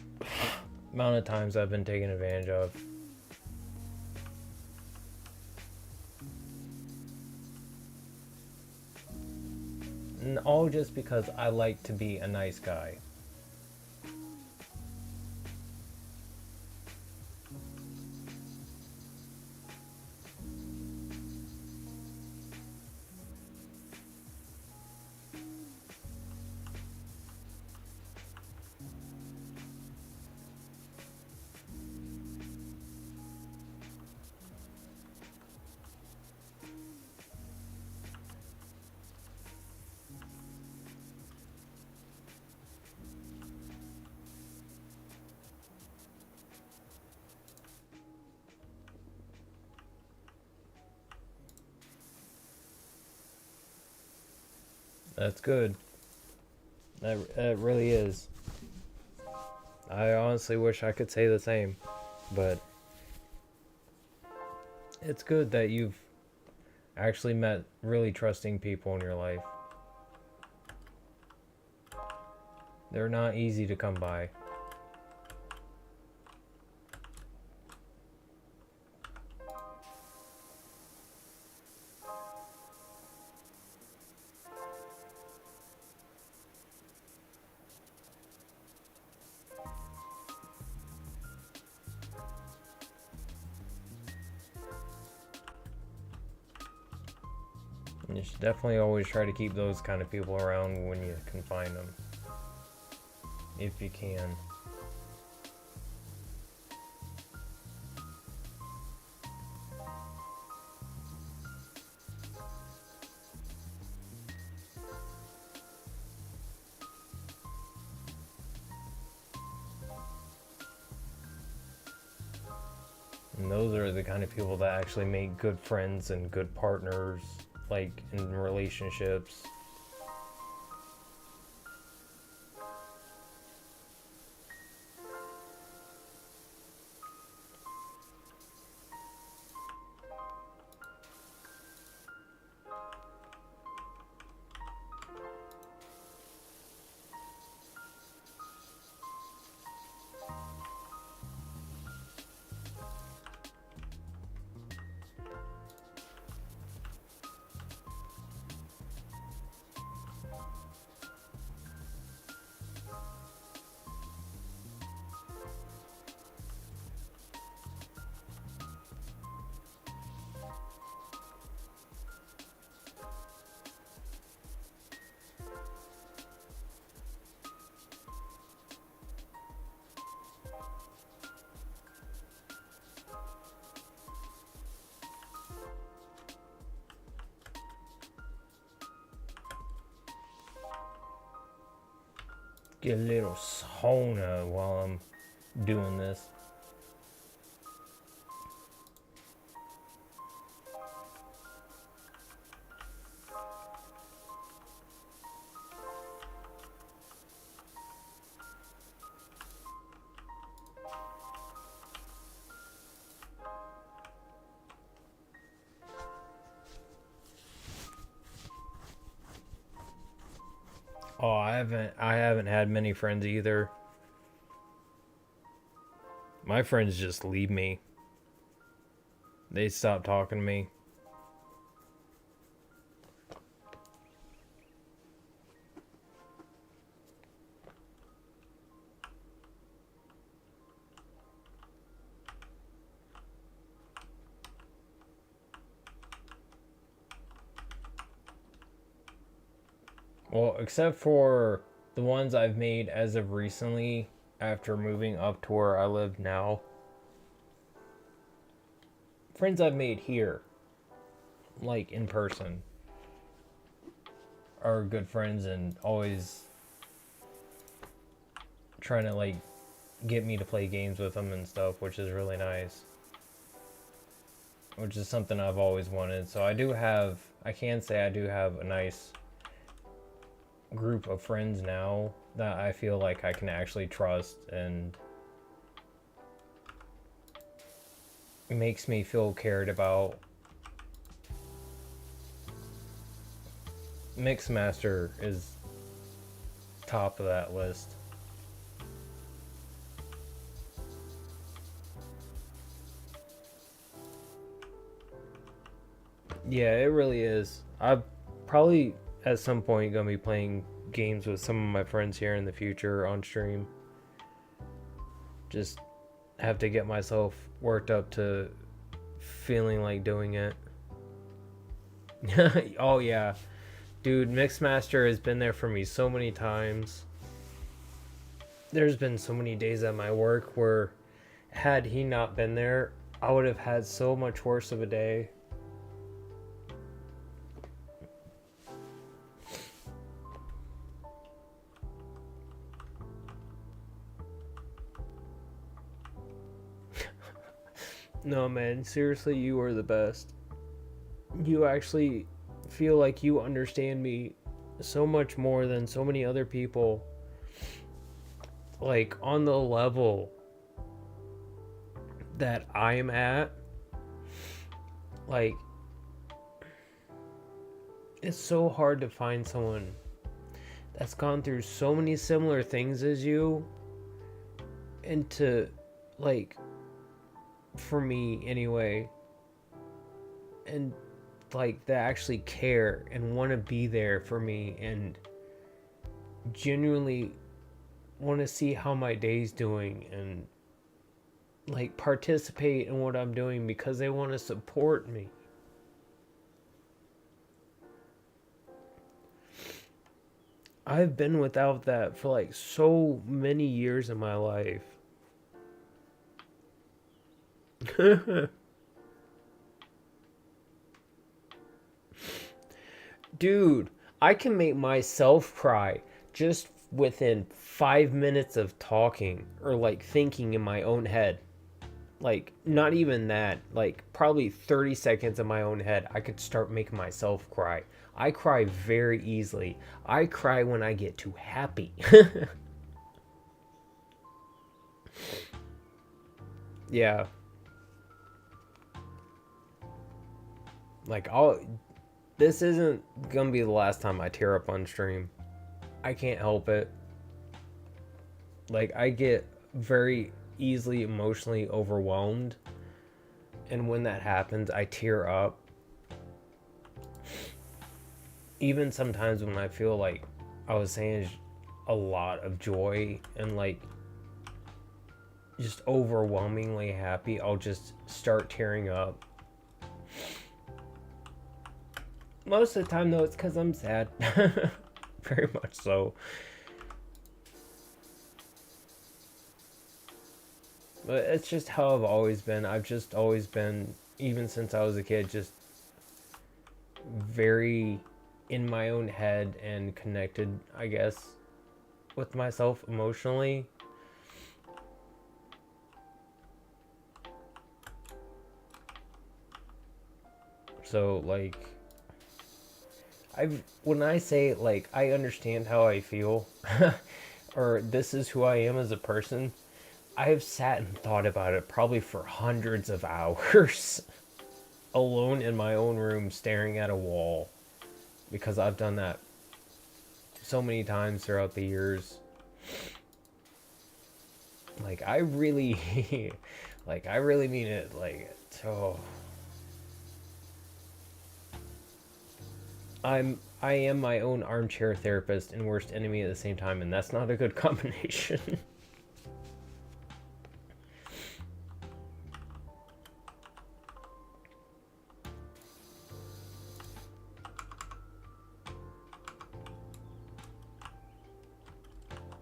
amount of times I've been taken advantage of. And all just because I like to be a nice guy. That's good. That really is. I honestly wish I could say the same, but it's good that you've actually met really trusting people in your life. They're not easy to come by. And you should definitely always try to keep those kind of people around when you can find them. If you can. And those are the kind of people that actually make good friends and good partners, like in relationships. Get a little sauna while I'm doing this. Oh, I haven't had many friends either. My friends just leave me. They stop talking to me. Well, except for the ones I've made as of recently after moving up to where I live now. Friends I've made here, like in person, are good friends and always trying to like get me to play games with them and stuff, which is really nice. Which is something I've always wanted. So I can say I do have a nice group of friends now that I feel like I can actually trust, and makes me feel cared about. Mixmaster is top of that list. Yeah, it really is. I'm probably at some point gonna be playing games with some of my friends here in the future on stream. Just have to get myself worked up to feeling like doing it. Oh yeah. Dude, Mixmaster has been there for me so many times. There's been so many days at my work where had he not been there, I would have had so much worse of a day. No, man, seriously, you are the best. You actually feel like you understand me so much more than so many other people. Like, on the level that I'm at, like, it's so hard to find someone that's gone through so many similar things as you, and to, like, for me anyway, and like that actually care and want to be there for me and genuinely want to see how my day's doing and like participate in what I'm doing because they want to support me. I've been without that for like so many years in my life. Dude, I can make myself cry just within 5 minutes of talking or like thinking in my own head. Like, not even that, like probably 30 seconds in my own head, I could start making myself cry. I cry very easily. I cry when I get too happy. Yeah. Like, this isn't gonna be the last time I tear up on stream. I can't help it. Like, I get very easily emotionally overwhelmed, and when that happens, I tear up. Even sometimes when I feel like I was saying a lot of joy and like just overwhelmingly happy, I'll just start tearing up. Most of the time, though, it's because I'm sad. Very much so. But it's just how I've always been. I've just always been, even since I was a kid, just very in my own head and connected, I guess. with myself emotionally. So like when I say like I understand how I feel or this is who I am as a person, I have sat and thought about it probably for hundreds of hours alone in my own room staring at a wall, because I've done that so many times throughout the years. Like I really like I really mean it. Like, oh, I am my own armchair therapist and worst enemy at the same time, and that's not a good combination.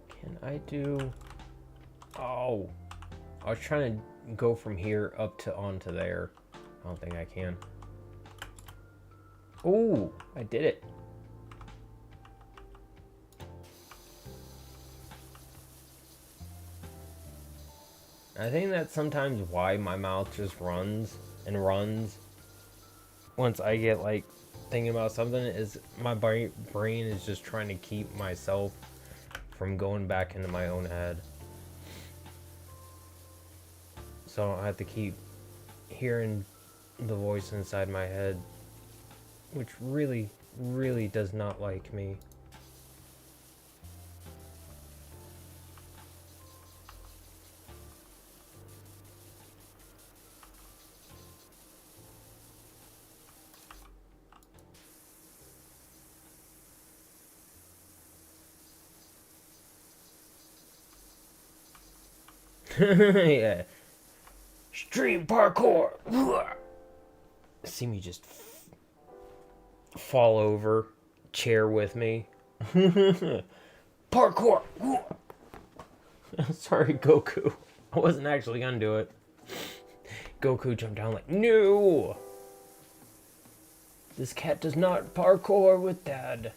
Can I do... Oh, I was trying to go from here up to onto there. I don't think I can. Oh, I did it. I think that's sometimes why my mouth just runs and runs. Once I get like thinking about something, is my brain is just trying to keep myself from going back into my own head. So I have to keep hearing the voice inside my head, which really, really does not like me. Yeah. Stream parkour. See me just fall over, chair with me. Parkour. Sorry, Goku. I wasn't actually gonna do it. Goku jumped down like, no! This cat does not parkour with Dad.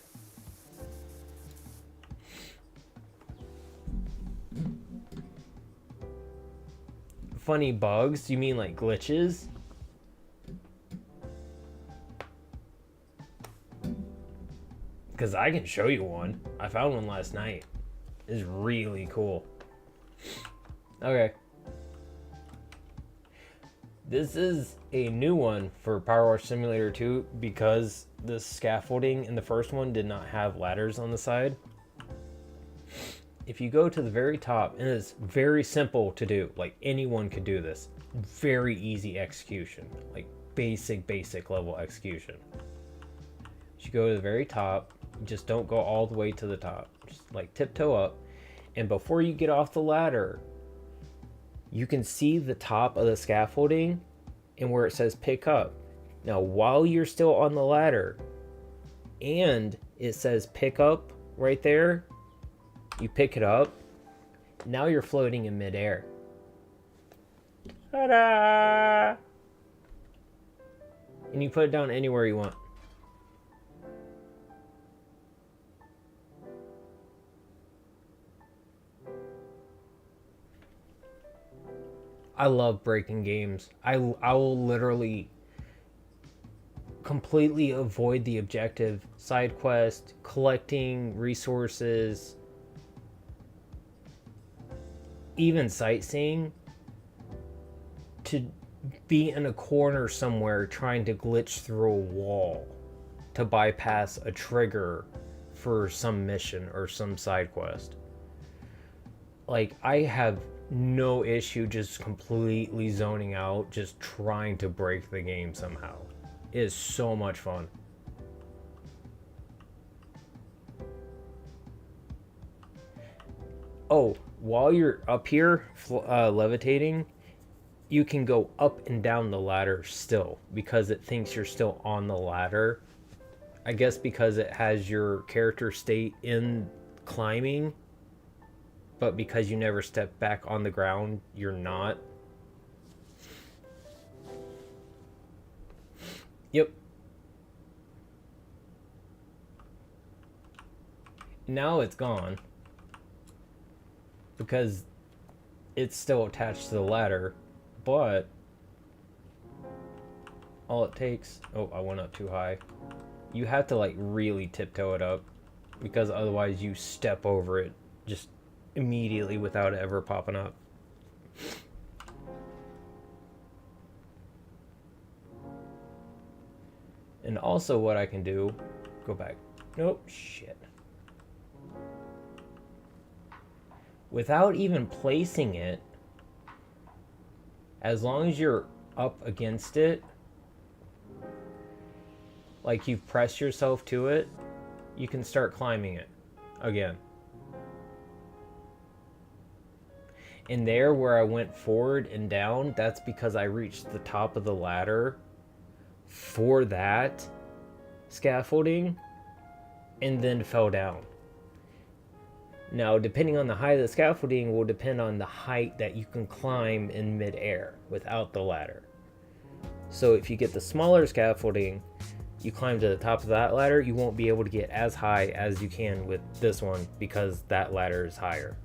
Funny bugs? You mean like glitches? Because I can show you one. I found one last night. It's really cool. Okay. This is a new one for Powerwash Simulator 2 because the scaffolding in the first one did not have ladders on the side. If you go to the very top, and it's very simple to do, like anyone could do this. Very easy execution, like basic level execution. You go to the very top, just don't go all the way to the top. Just like tiptoe up, and before you get off the ladder, you can see the top of the scaffolding and where it says pick up. Now, while you're still on the ladder and it says pick up right there, you pick it up. Now you're floating in midair. Ta-da! And you put it down anywhere you want. I love breaking games. I will literally completely avoid the objective, side quest, collecting resources, even sightseeing, to be in a corner somewhere trying to glitch through a wall to bypass a trigger for some mission or some side quest. Like, I have no issue just completely zoning out, just trying to break the game somehow. It is so much fun. Oh, while you're up here levitating, you can go up and down the ladder still because it thinks you're still on the ladder. I guess because it has your character state in climbing, but because you never step back on the ground, you're not. Yep. Now it's gone. because it's still attached to the ladder, but all it takes... Oh, I went up too high. You have to like really tiptoe it up, because otherwise you step over it just immediately without it ever popping up. And also what I can do, go back. Nope, shit. Without even placing it, as long as you're up against it, like you've pressed yourself to it, you can start climbing it again. And there where I went forward and down, that's because I reached the top of the ladder for that scaffolding and then fell down. Now, depending on the height of the scaffolding will depend on the height that you can climb in midair without the ladder. So if you get the smaller scaffolding, you climb to the top of that ladder, you won't be able to get as high as you can with this one because that ladder is higher.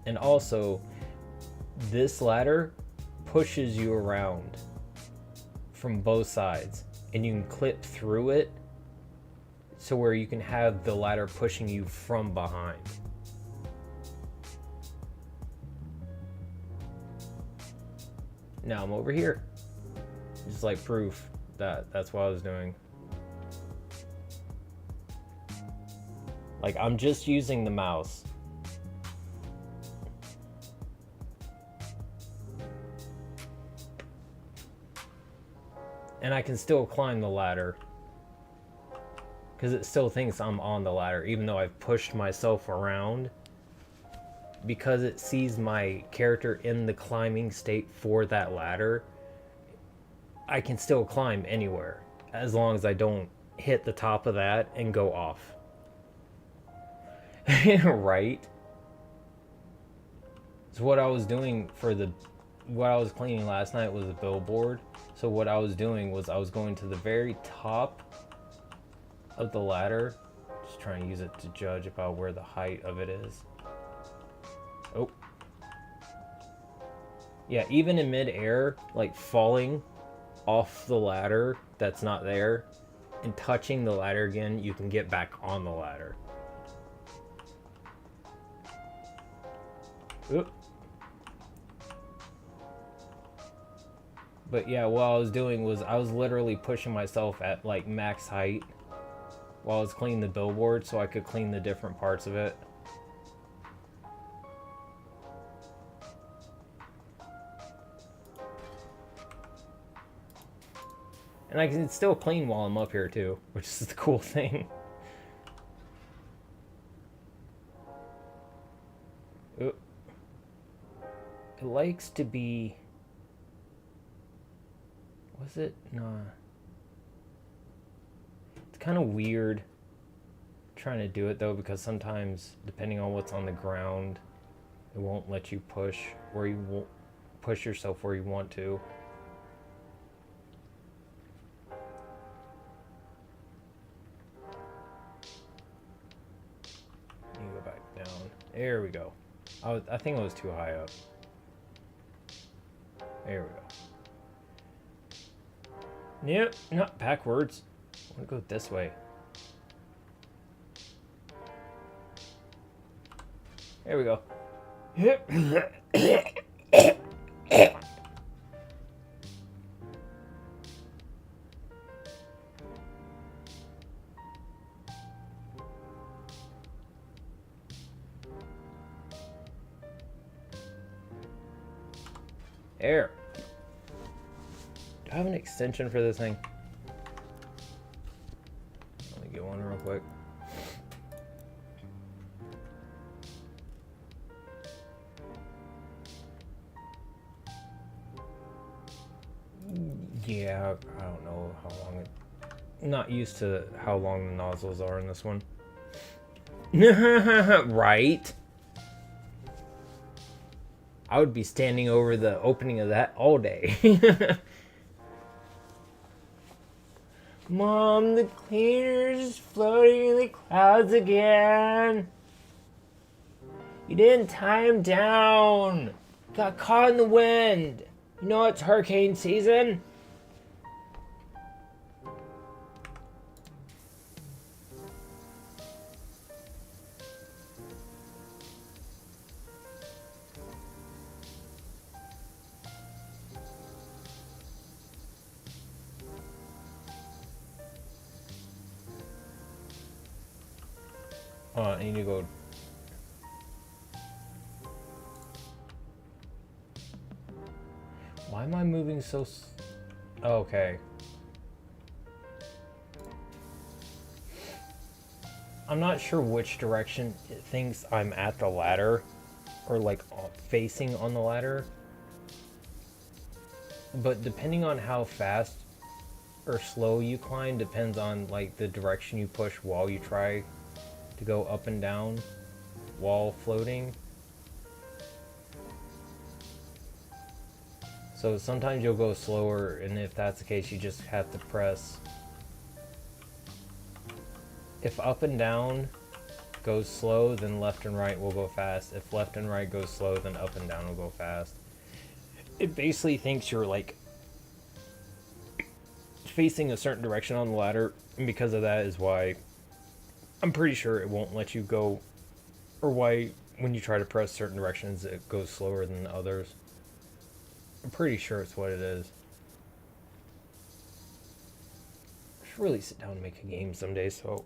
And also, this ladder pushes you around from both sides, and you can clip through it so where you can have the ladder pushing you from behind. Now I'm over here, just like proof that that's what I was doing. Like, I'm just using the mouse. And I can still climb the ladder because it still thinks I'm on the ladder, even though I've pushed myself around. Because it sees my character in the climbing state for that ladder, I can still climb anywhere as long as I don't hit the top of that and go off. Right? So what I was doing for what I was cleaning last night was a billboard. So what I was doing was I was going to the very top of the ladder, just trying to use it to judge about where the height of it is. Oh. Yeah, even in mid-air, like falling off the ladder that's not there and touching the ladder again, you can get back on the ladder. Oop. But yeah, what I was doing was I was literally pushing myself at like max height while I was cleaning the billboard so I could clean the different parts of it. And I can still clean while I'm up here too, which is the cool thing. Oop. It likes to be... Was it? Nah. It's kind of weird trying to do it though, because sometimes, depending on what's on the ground, it won't let you push where you won't push yourself where you want to. You go back down. There we go. I think it was too high up. There we go. Yep, not backwards. I want to go this way. There we go. There. Do I have an extension for this thing? Let me get one real quick. Yeah, I don't know how long it... I'm not used to how long the nozzles are in this one. Right? I would be standing over the opening of that all day. Mom, the cleaner's floating in the clouds again. You didn't tie him down. Got caught in the wind. You know it's hurricane season. Hold on, I need to go. Why am I moving so okay. I'm not sure which direction it thinks I'm at the ladder. Or like facing on the ladder. But depending on how fast or slow you climb depends on like the direction you push while you try to go up and down while floating. So sometimes you'll go slower, and if that's the case, you just have to press. If up and down goes slow, then left and right will go fast. If left and right goes slow, then up and down will go fast. It basically thinks you're like facing a certain direction on the ladder, and because of that is why I'm pretty sure it won't let you go, or why when you try to press certain directions it goes slower than others. I'm pretty sure it's what it is. I should really sit down and make a game someday so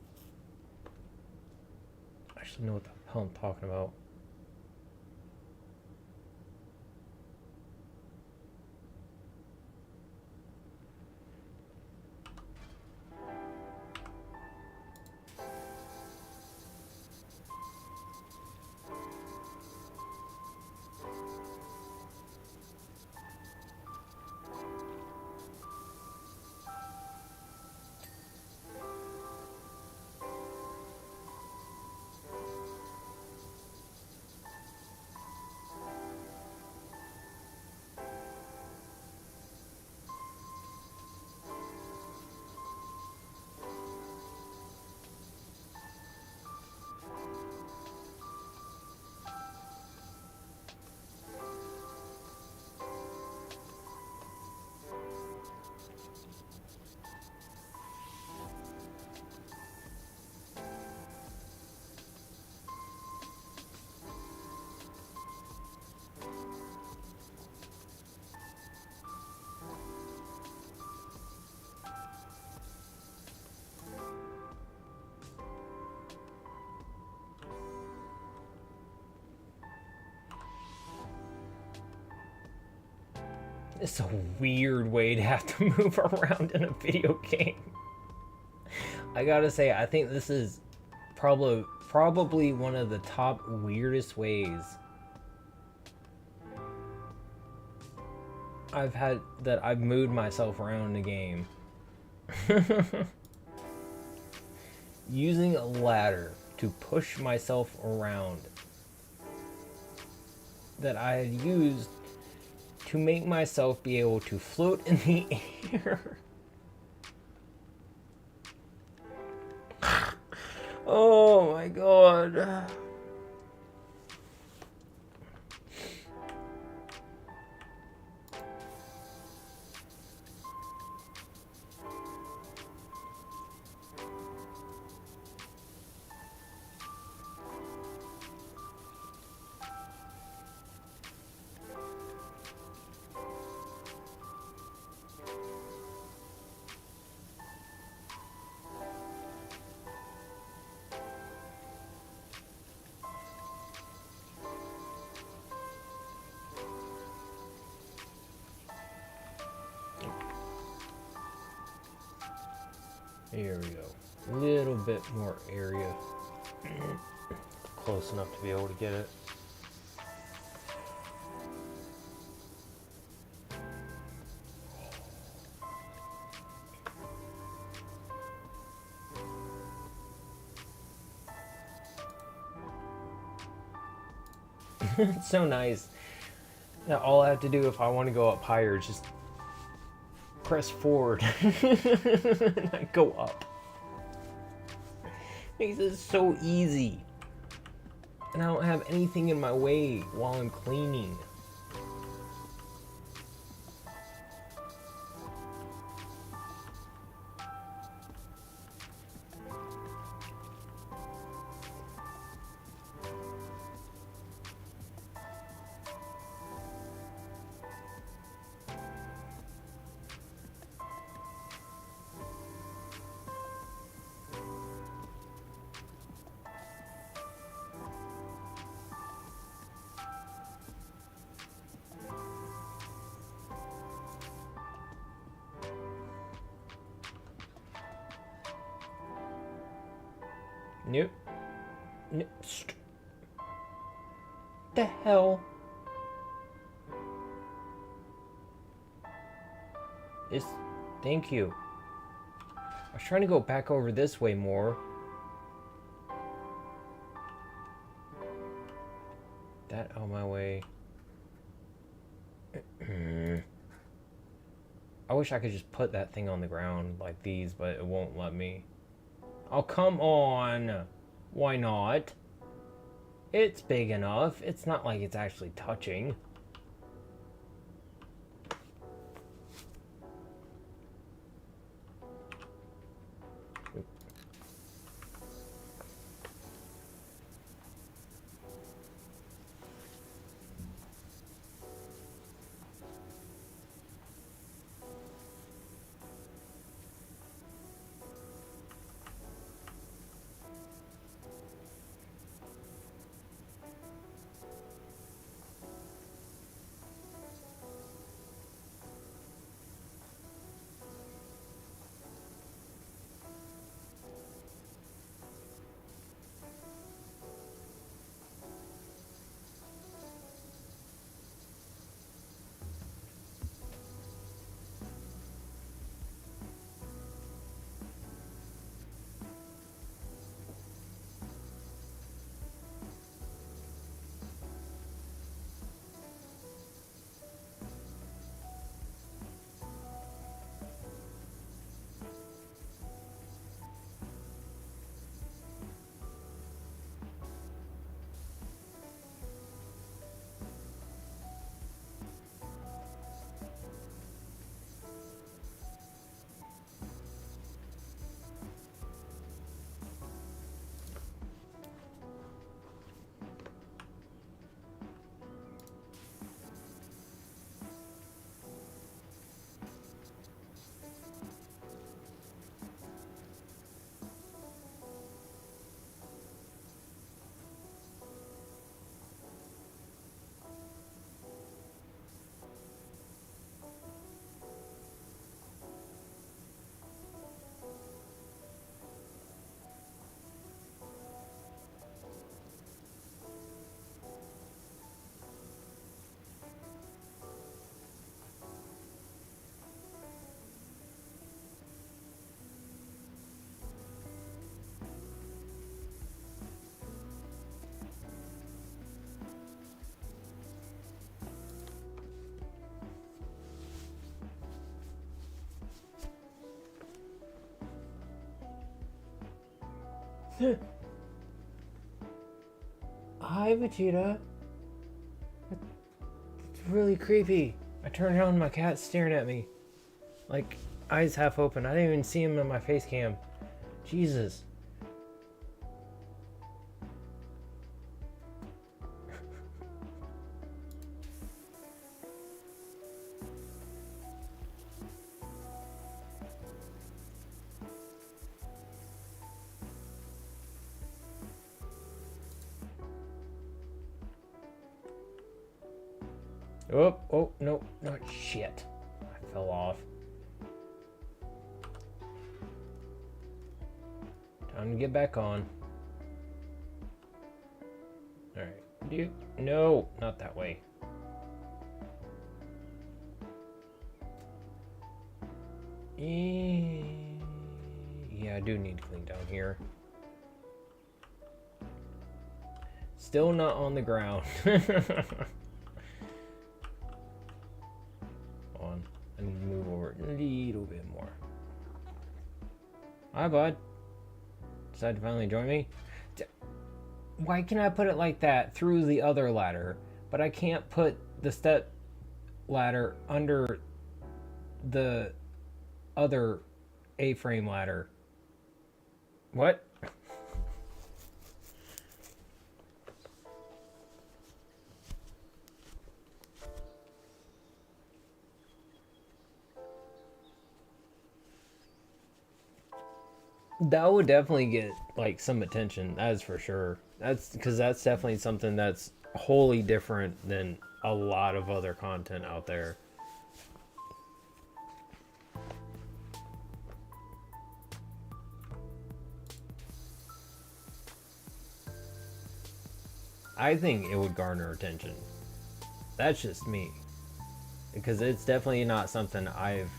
I actually know what the hell I'm talking about. It's a weird way to have to move around in a video game. I gotta say, I think this is probably one of the top weirdest ways I've moved myself around in the game. Using a ladder to push myself around that I had used to make myself be able to float in the air. Oh my god. Here we go. A little bit more area. Close enough to be able to get it. It's so nice. Now all I have to do if I want to go up higher is just press forward and I go up. Makes it so easy. And I don't have anything in my way while I'm cleaning. Nope. Nope. The hell? Thank you. I was trying to go back over this way more. That out of my way. I wish I could just put that thing on the ground like these, but it won't let me. Oh, come on. Why not? It's big enough. It's not like it's actually touching. Hi, Vegeta. It's really creepy. I turned around and my cat's staring at me. Like, eyes half open. I didn't even see him in my face cam. Jesus. Oh, no, not shit. I fell off. Time to get back on. Alright. No, not that way. Yeah, I do need to clean down here. Still not on the ground. I need to move over over a little bit more. Hi, bud. Decided to finally join me? Why can I put it like that through the other ladder, but I can't put the step ladder under the other A-frame ladder? What? That would definitely get like some attention, that's for sure. That's because that's definitely something that's wholly different than a lot of other content out there. I think it would garner attention. That's just me. Because it's definitely not something I've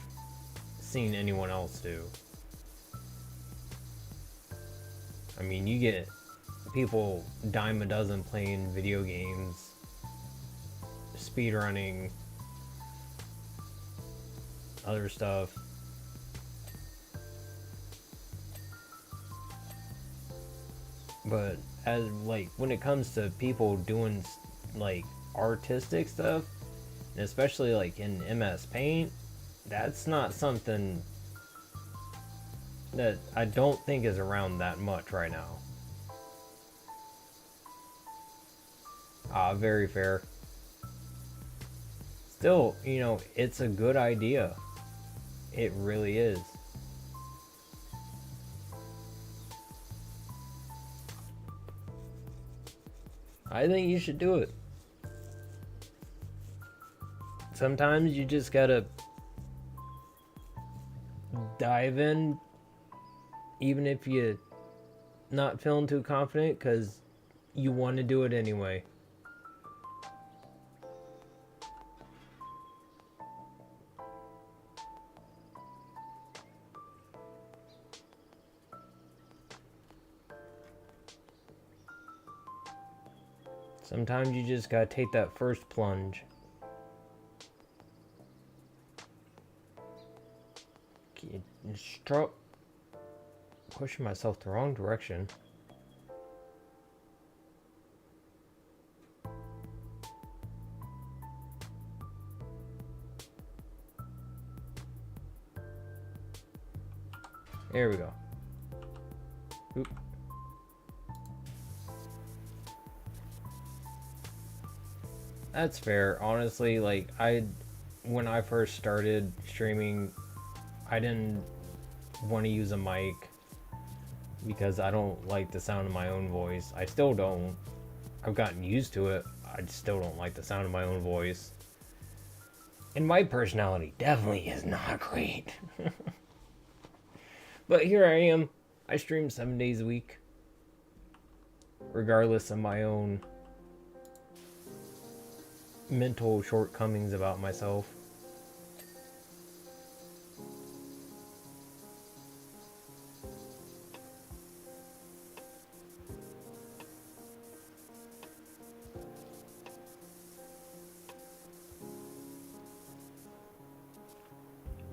seen anyone else do. I mean, you get people dime a dozen playing video games, speedrunning, other stuff. But as like when it comes to people doing like artistic stuff, and especially like in MS Paint, that's not something that I don't think is around that much right now. Very fair. Still, you know, it's a good idea. It really is. I think you should do it. Sometimes you just gotta dive in, even if you're not feeling too confident, because you want to do it anyway. Sometimes you just gotta take that first plunge. Pushing myself the wrong direction. There we go. Oop. That's fair. Honestly, like when I first started streaming, I didn't want to use a mic because I don't like the sound of my own voice. I still don't. I've gotten used to it. I still don't like the sound of my own voice. And my personality definitely is not great. But here I am. I stream 7 days a week, regardless of my own mental shortcomings about myself.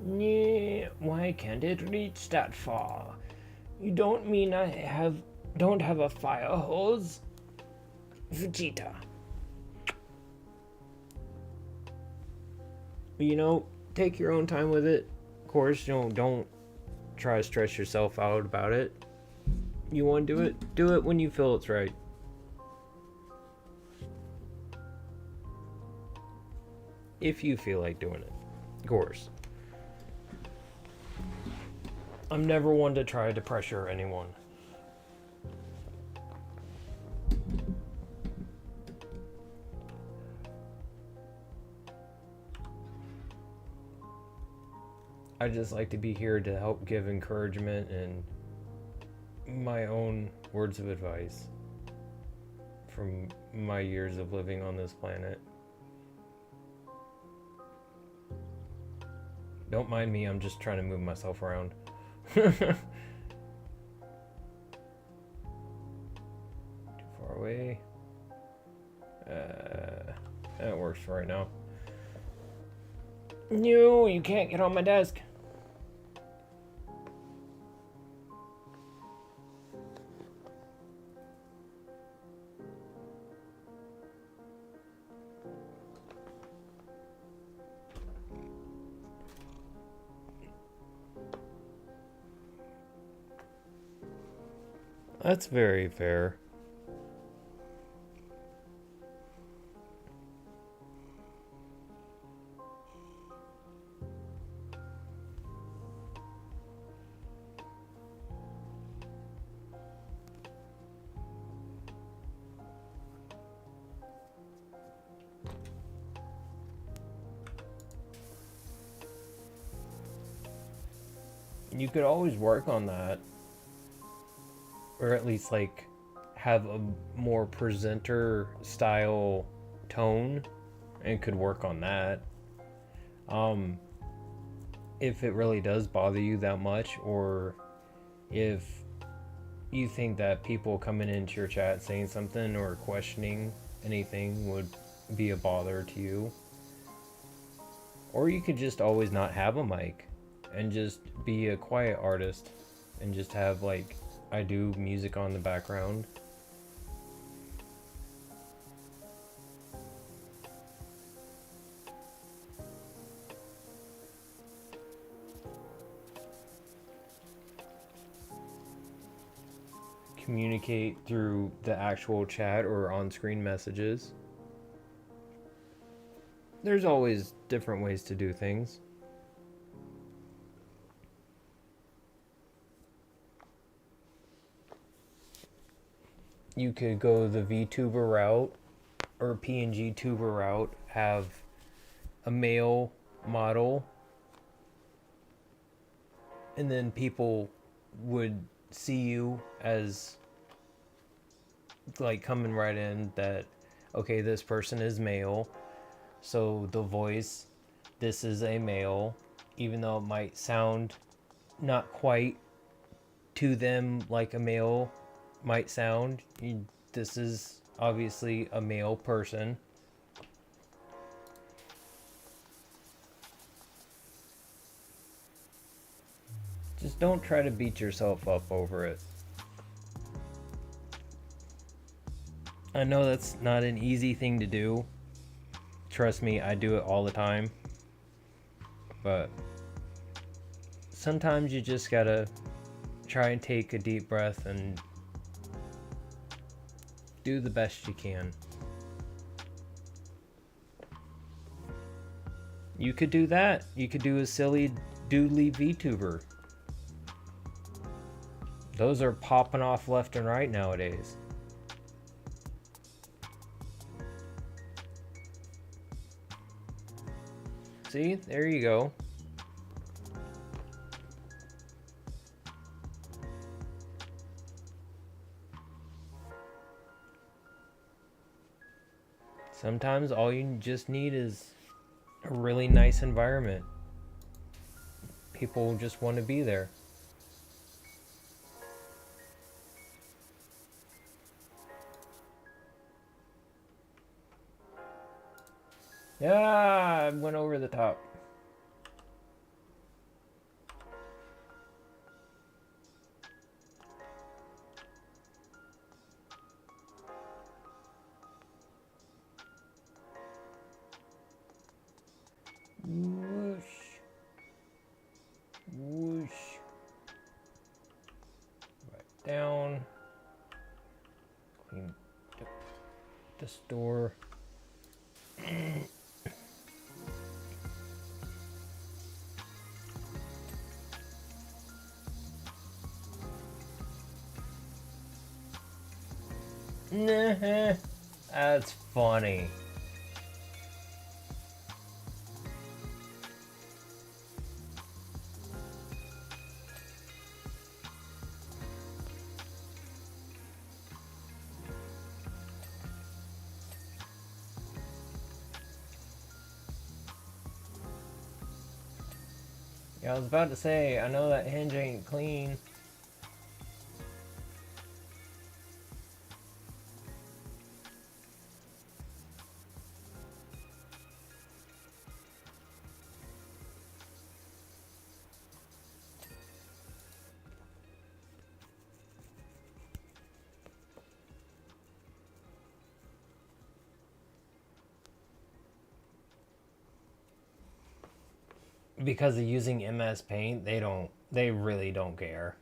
Yeah, why can't it reach that far? You don't mean I don't have a fire hose? Vegeta. You know, take your own time with it. Of course, don't try to stress yourself out about it. You want to do it when you feel it's right. If you feel like doing it, of course. I'm never one to try to pressure anyone. I just like to be here to help give encouragement and my own words of advice from my years of living on this planet. Don't mind me, I'm just trying to move myself around. Too far away. That works for right now. No, you can't get on my desk. That's very fair. You could always work on that. Or at least, like, have a more presenter style tone and could work on that. If it really does bother you that much, or if you think that people coming into your chat saying something or questioning anything would be a bother to you. Or you could just always not have a mic and just be a quiet artist and just have, like, I do music on the background. Communicate through the actual chat or on-screen messages. There's always different ways to do things. You could go the VTuber route or PNG tuber route, have a male model, and then people would see you as, like, coming right in that, okay, this person is male, so the voice, this is a male, even though it might sound not quite to them like a male might sound, this is obviously a male person. Just don't try to beat yourself up over it. I know that's not an easy thing to do. Trust me, I do it all the time. But sometimes you just gotta try and take a deep breath and do the best you can. You could do that. You could do a silly doodly VTuber. Those are popping off left and right nowadays. See, there you go. Sometimes all you just need is a really nice environment. People just want to be there. Yeah, I went over the top. Whoosh. Whoosh. Right down. Clean the store. Nah, that's funny. Yeah, I was about to say, I know that hinge ain't clean. because of using MS Paint, they really don't care.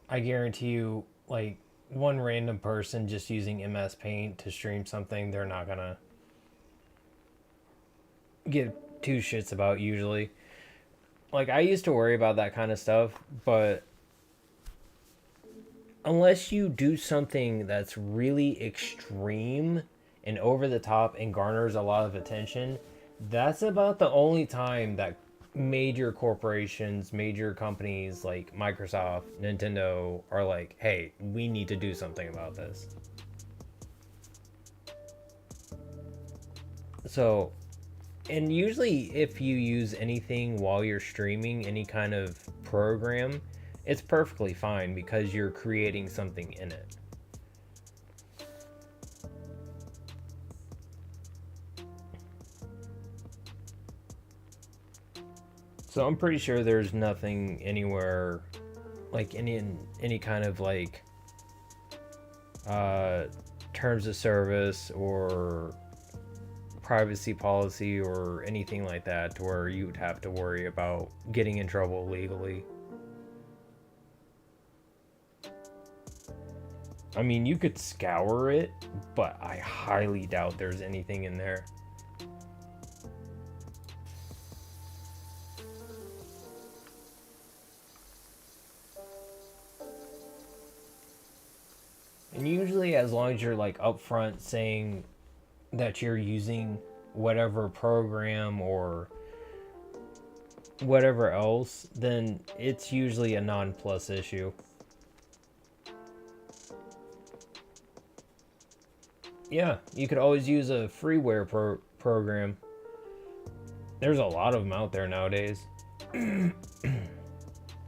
I guarantee you, like, one random person just using MS Paint to stream something, they're not gonna give two shits about usually. Like, I used to worry about that kind of stuff, but unless you do something that's really extreme and over the top and garners a lot of attention, that's about the only time that major corporations, major companies like Microsoft, Nintendo are like, hey, we need to do something about this. So, and usually if you use anything while you're streaming, any kind of program, it's perfectly fine because you're creating something in it. So I'm pretty sure there's nothing anywhere, like any kind of like terms of service or privacy policy or anything like that to where you would have to worry about getting in trouble legally. I mean, you could scour it, but I highly doubt there's anything in there. And usually, as long as you're like upfront saying that you're using whatever program or whatever else, then it's usually a non-plus issue. Yeah, you could always use a freeware program. There's a lot of them out there nowadays.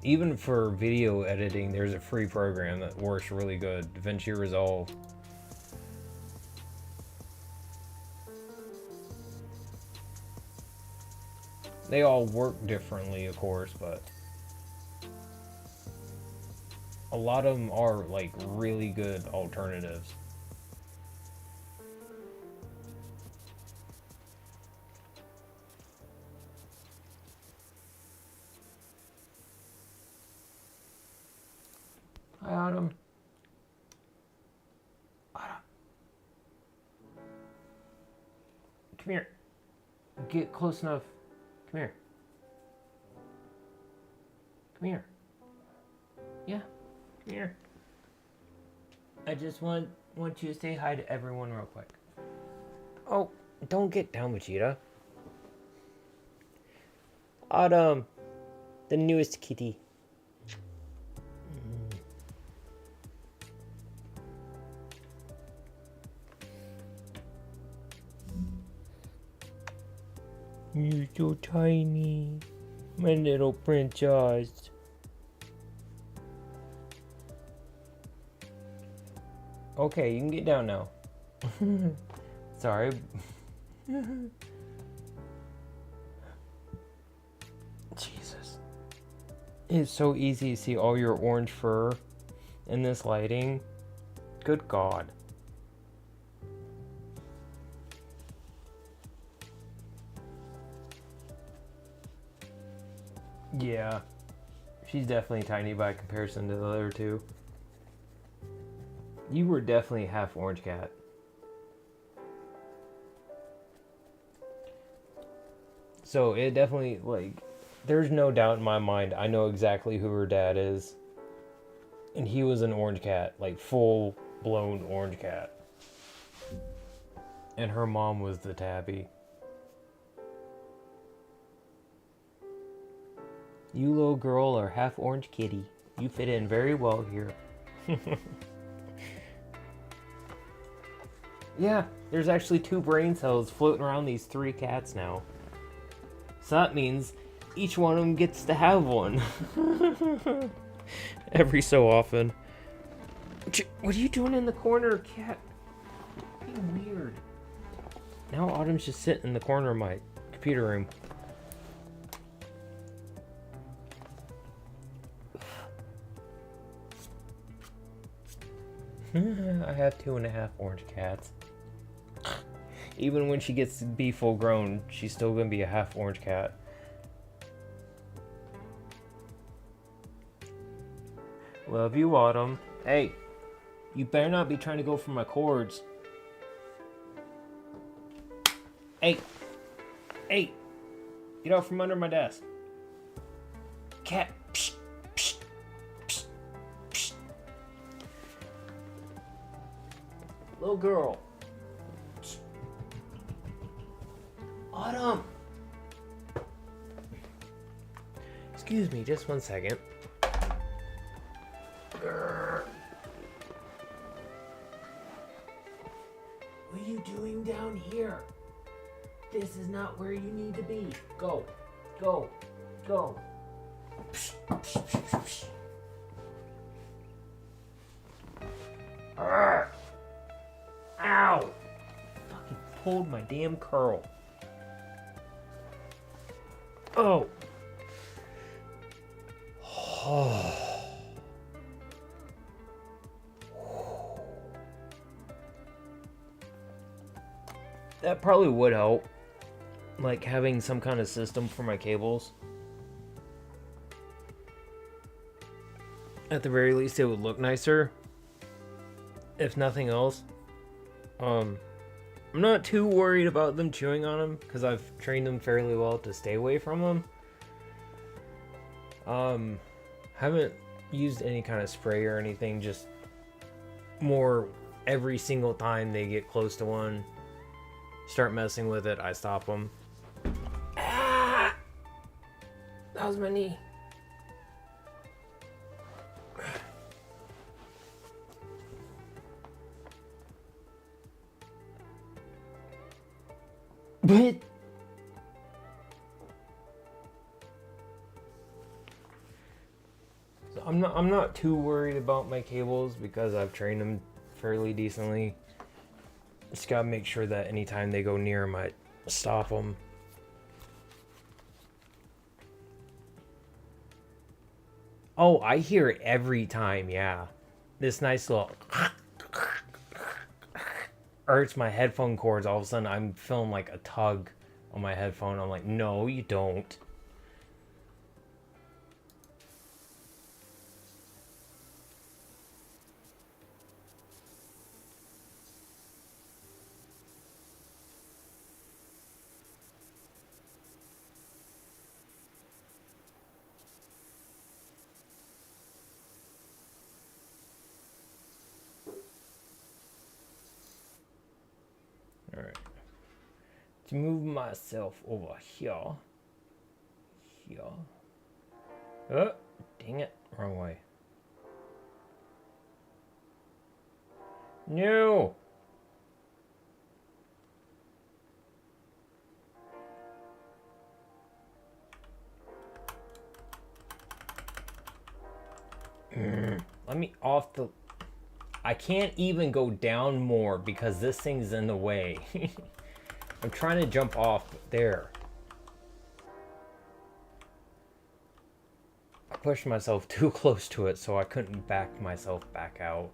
Even for video editing, there's a free program that works really good. DaVinci Resolve. They all work differently, of course, but a lot of them are like really good alternatives. Hi, Autumn. Autumn. Come here. Get close enough. Come here. Come here. Yeah. Come here. I just want you to say hi to everyone real quick. Oh, don't get down, Vegeta. Autumn. The newest kitty. You're so tiny, my little princess. Okay, you can get down now. Sorry. Jesus. It's so easy to see all your orange fur in this lighting. Good God. Yeah, she's definitely tiny by comparison to the other two. You were definitely half orange cat. So it definitely, like, there's no doubt in my mind, I know exactly who her dad is. And he was an orange cat, like full blown orange cat. And her mom was the tabby. You little girl are half orange kitty. You fit in very well here. Yeah, there's actually 2 brain cells floating around these 3 cats now. So that means each one of them gets to have one. Every so often. What are you doing in the corner, cat? Being weird. Now Autumn's just sitting in the corner of my computer room. I have 2.5 orange cats. Even when she gets to be full grown, she's still gonna be a half orange cat. Love you, Autumn. Hey, you better not be trying to go for my cords. Hey, hey, get out from under my desk. Cat. Psst, psst, psst, psst. Little girl. Psst. Autumn. Excuse me, just 1 second. What are you doing down here? This is not where you need to be. Go, go, go. Psh, psh, psh, psh, psh. Ow! Fucking pulled my damn curl. Oh. That probably would help. Like having some kind of system for my cables. At the very least, it would look nicer. If nothing else. I'm not too worried about them chewing on them because I've trained them fairly well to stay away from them. Haven't used any kind of spray or anything, just more every single time they get close to one, start messing with it, I stop them. Ah! That was my knee. But so I'm not too worried about my cables because I've trained them fairly decently. Just gotta make sure that anytime they go near them, I stop them. Oh, I hear it every time, yeah. This nice little hurts my headphone cords. All of a sudden, I'm feeling like a tug on my headphone. I'm like, no, you don't. Alright. To move myself over here. Here. Oh, dang it. Wrong way. No! Let me off the... I can't even go down more because this thing's in the way. I'm trying to jump off there. I pushed myself too close to it so I couldn't back myself back out.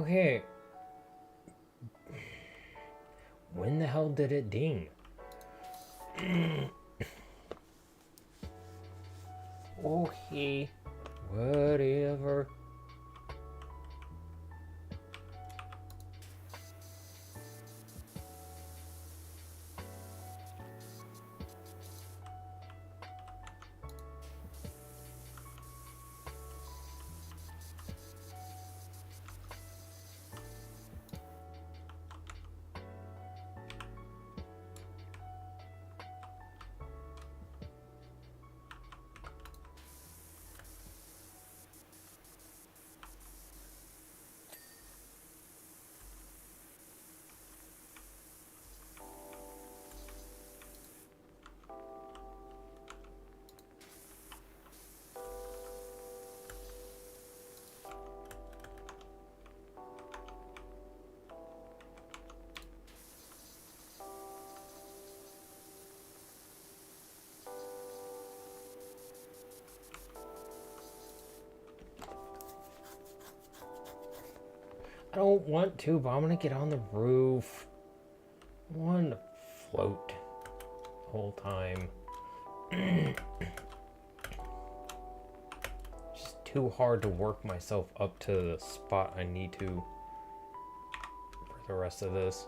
Okay. When the hell did it ding? Okay. Whatever. I don't want to, but I'm gonna get on the roof. I want to float the whole time. Just too hard to work myself up to the spot I need to for the rest of this.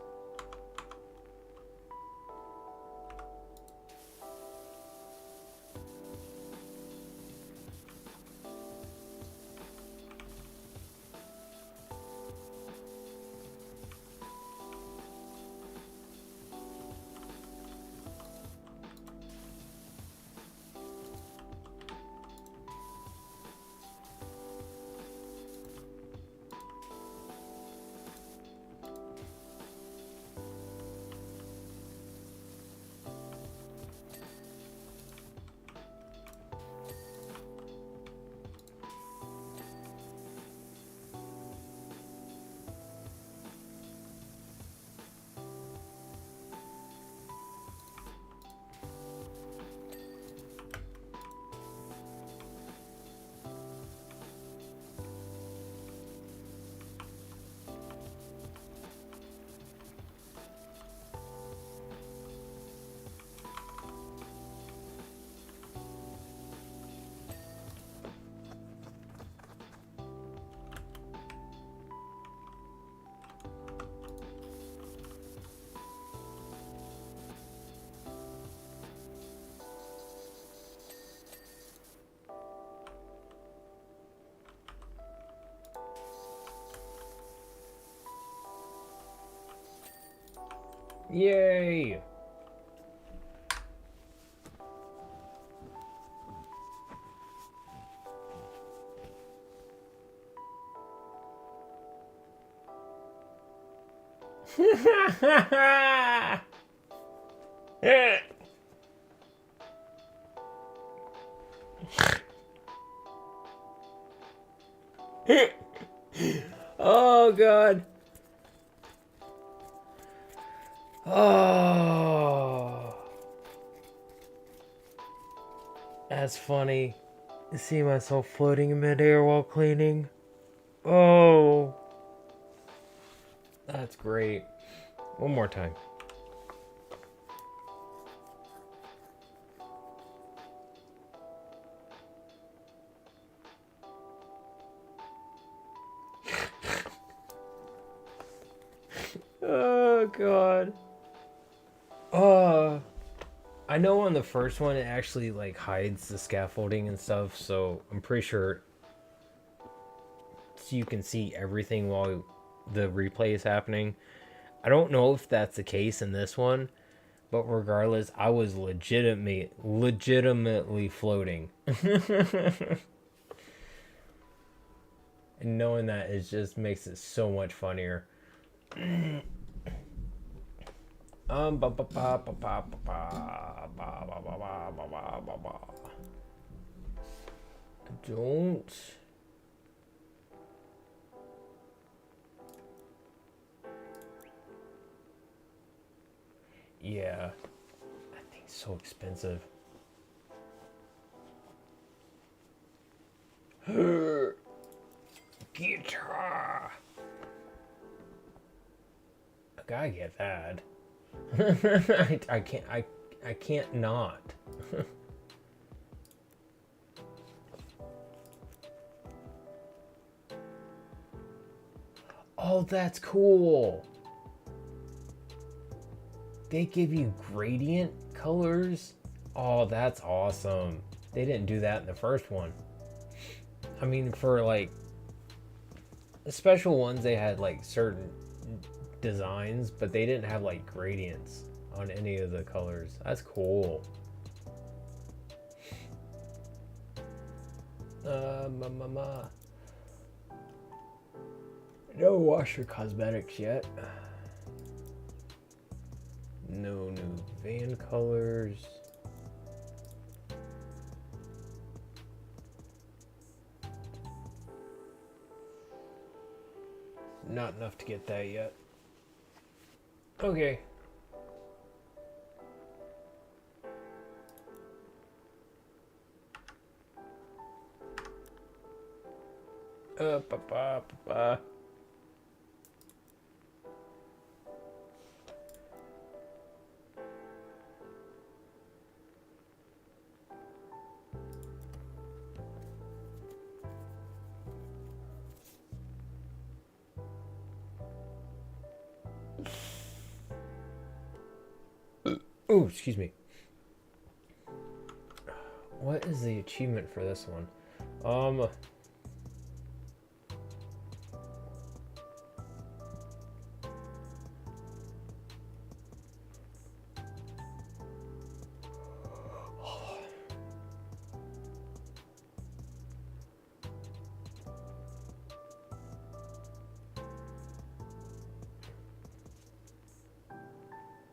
Yay! Oh god. Oh. That's funny. I see myself floating in midair while cleaning. Oh. That's great. One more time. Oh god. I know on the first one it actually like hides the scaffolding and stuff, so I'm pretty sure you can see everything while the replay is happening. I don't know if that's the case in this one, but regardless, I was legitimately floating. And knowing that, it just makes it so much funnier. Don't. Yeah, that thing's so expensive. Guitar. gotta get that. I can't not. Oh, that's cool. They give you gradient colors. Oh, that's awesome. They didn't do that in the first one. I mean, for like the special ones, they had like certain designs, but they didn't have like gradients on any of the colors. That's cool. No washer cosmetics yet. No new van colors. Not enough to get that yet. Okay. Ba. Oh, excuse me. What is the achievement for this one?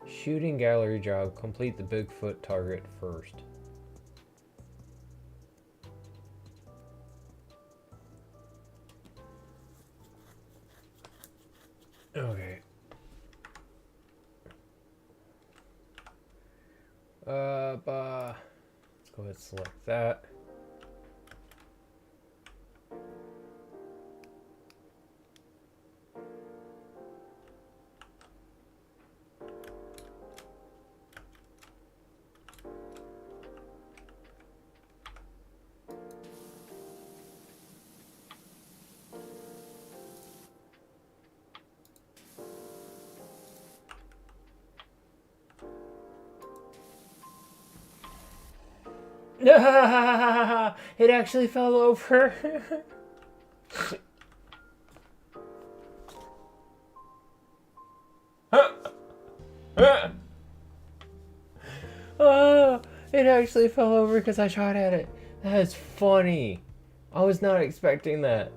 Shooting gallery job. Complete the Bigfoot target first. Okay. Let's go ahead and select that. It actually fell over. Oh, it actually fell over because I shot at it. That is funny. I was not expecting that.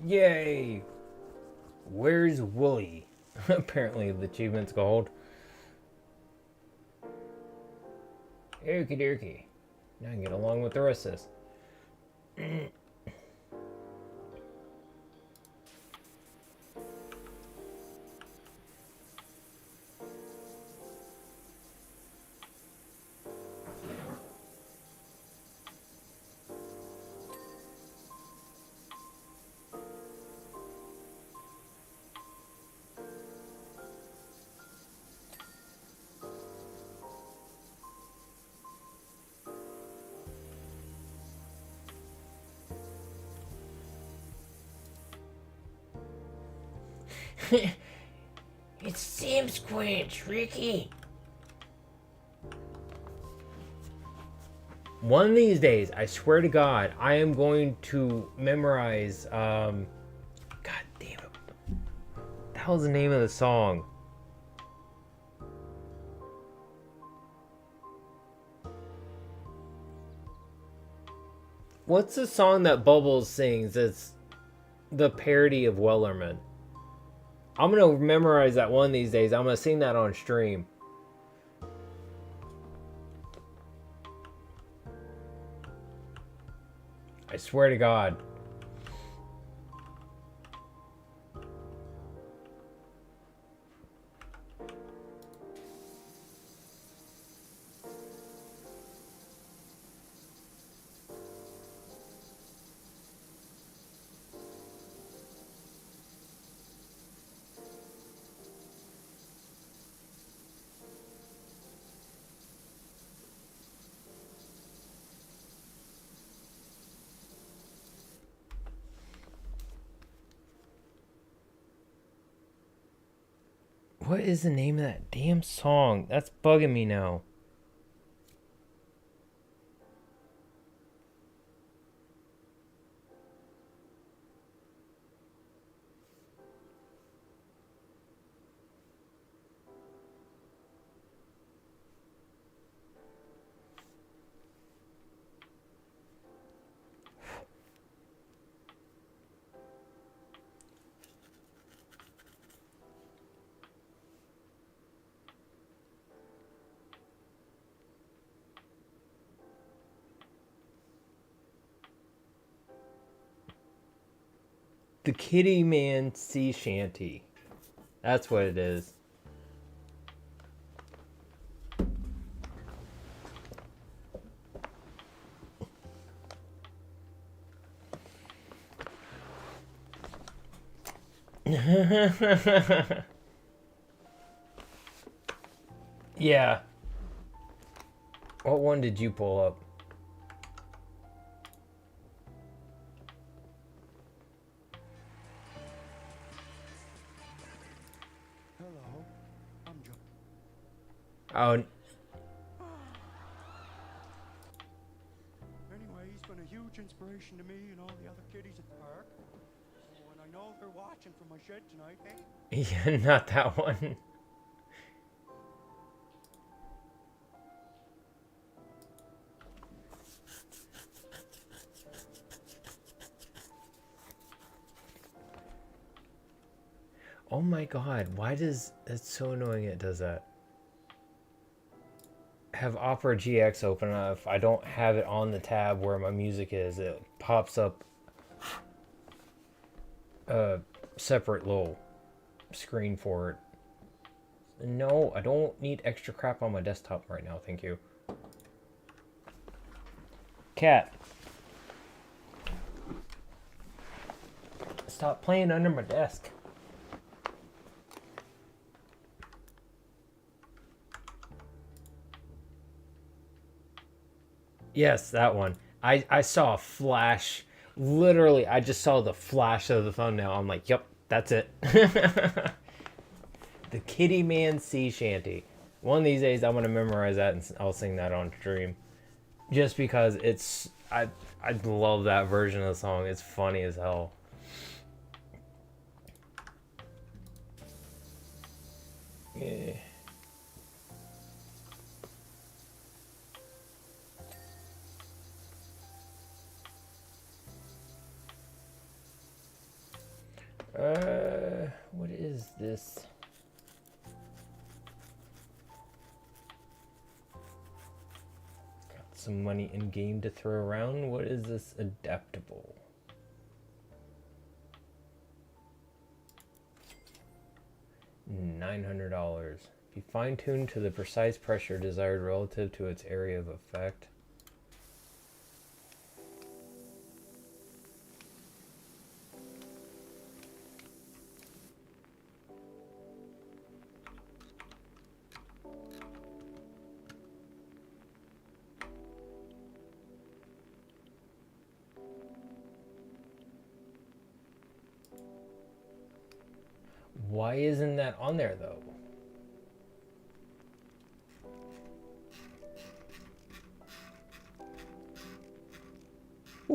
Yay! Where's Wooly? Apparently the achievement's gold. Okie dokie. Now I can get along with the rest of this. It's Sam Squinch, Ricky. One of these days, I swear to God, I am going to memorize. God damn it! What the hell's the name of the song? What's the song that Bubbles sings? It's the parody of Wellerman. I'm gonna memorize that one of these days. I'm gonna sing that on stream. I swear to God. What is the name of that damn song? That's bugging me now. The Kitty Man Sea Shanty. That's what it is. Yeah. What one did you pull up? Hello, I'm Joe. Oh, Anyway, he's been a huge inspiration to me and all the other kiddies at the park. Oh, and I know they're watching from my shed tonight, eh? yeah, not that one. Oh my God, why does... It's so annoying it does that. Have Opera GX open up. If I don't have it on the tab where my music is, it pops up a separate little screen for it. No, I don't need extra crap on my desktop right now, thank you. Cat. Stop playing under my desk. Yes, that one. I saw a flash. Literally, I just saw the flash of the thumbnail. I'm like, yep, that's it. The Kitty Man Sea Shanty. One of these days, I'm gonna memorize that and I'll sing that on stream. Just because it's, I love that version of the song. It's funny as hell. Yeah. What is this? Got some money in game to throw around. What is this adaptable? $900. Be fine-tuned to the precise pressure desired relative to its area of effect. Why isn't that on there though?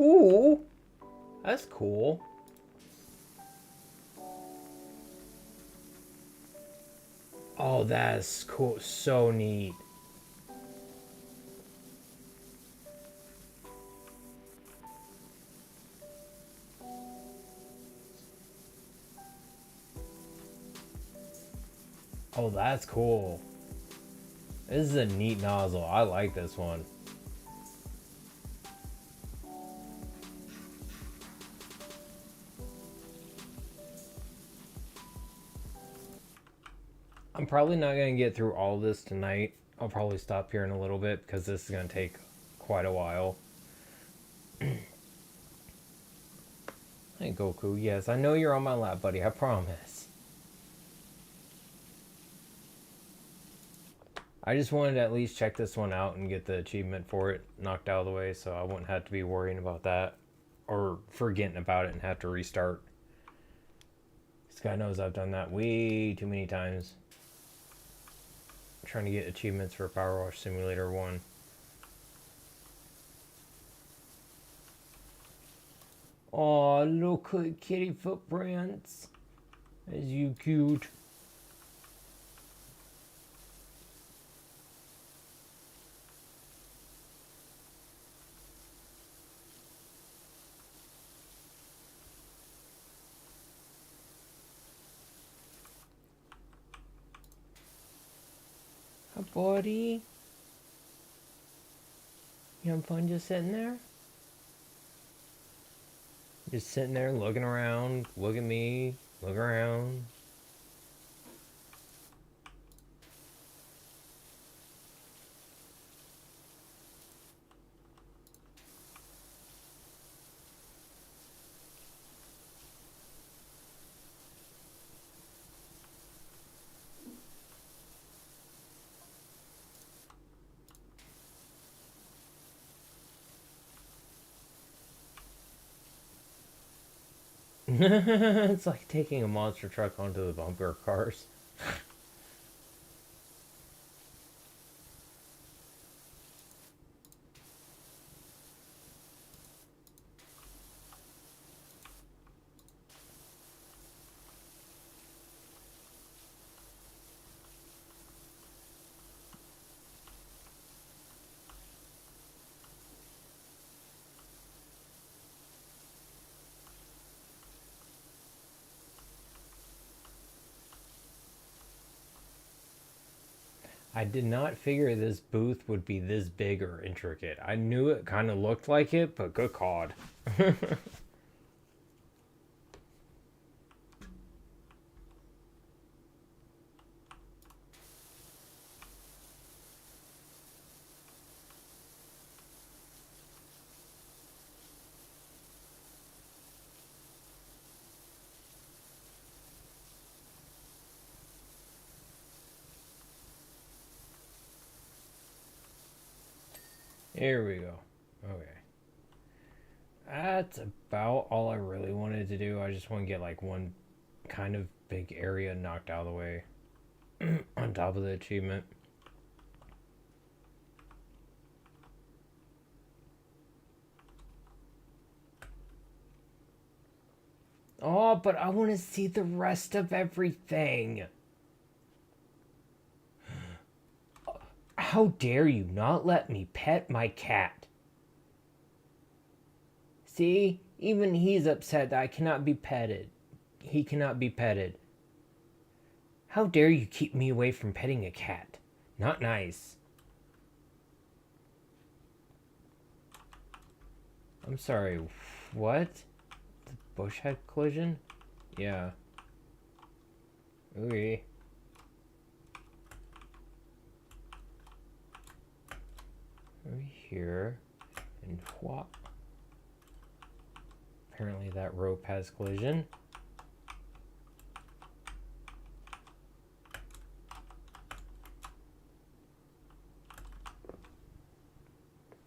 Ooh, that's cool. Oh, that's cool. So neat. Oh, that's cool. This is a neat nozzle. I like this one. I'm probably not going to get through all this tonight. I'll probably stop here in a little bit because this is going to take quite a while. Hey, Goku. Yes, I know you're on my lap, buddy. I promise. I just wanted to at least check this one out and get the achievement for it knocked out of the way so I wouldn't have to be worrying about that or forgetting about it and have to restart. This guy knows I've done that way too many times. I'm trying to get achievements for Powerwash Simulator 1. Aw, look at kitty footprints. Is you cute? Hi, buddy. You having fun just sitting there? Just sitting there looking around. Look at me. Look around. It's like taking a monster truck onto the bumper cars. I did not figure this booth would be this big or intricate. I knew it kind of looked like it, but good God. Here we go. Okay. That's about all I really wanted to do. I just want to get like one kind of big area knocked out of the way on top of the achievement. Oh, but I want to see the rest of everything. How dare you not let me pet my cat? See, even he's upset that I cannot be petted. He cannot be petted. How dare you keep me away from petting a cat? Not nice. I'm sorry, what? The bush had collision? Yeah. Okay. Over here. And what? Apparently that rope has collision.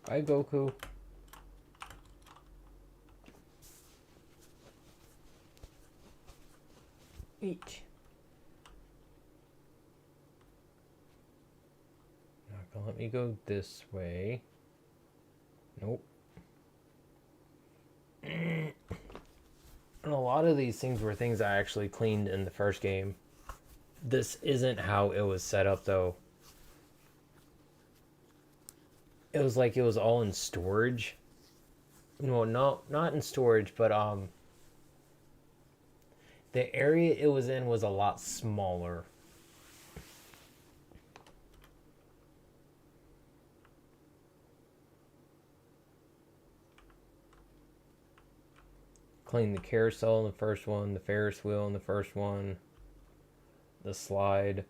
Bye, Goku. Eat. Not gonna let me go this way. Nope. And a lot of these things were things I actually cleaned in the first game. This isn't how it was set up, though. It was like it was all in storage. No, not in storage, but the area it was in was a lot smaller. Clean the carousel in the first one, the Ferris wheel in the first one, the slide.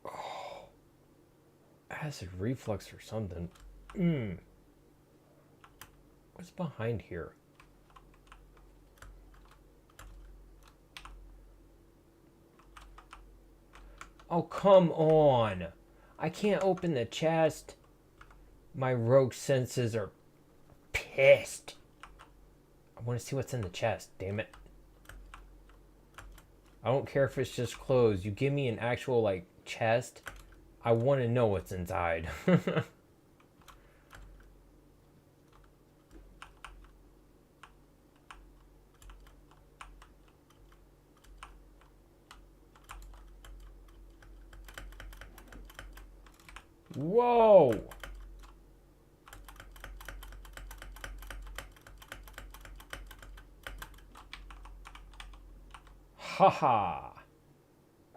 Oh, acid reflux or something. What's behind here? Oh, come on. I can't open the chest. My rogue senses are pissed. I want to see what's in the chest, damn it. I don't care if it's just clothes. You give me an actual, like, chest. I want to know what's inside. Whoa! Haha!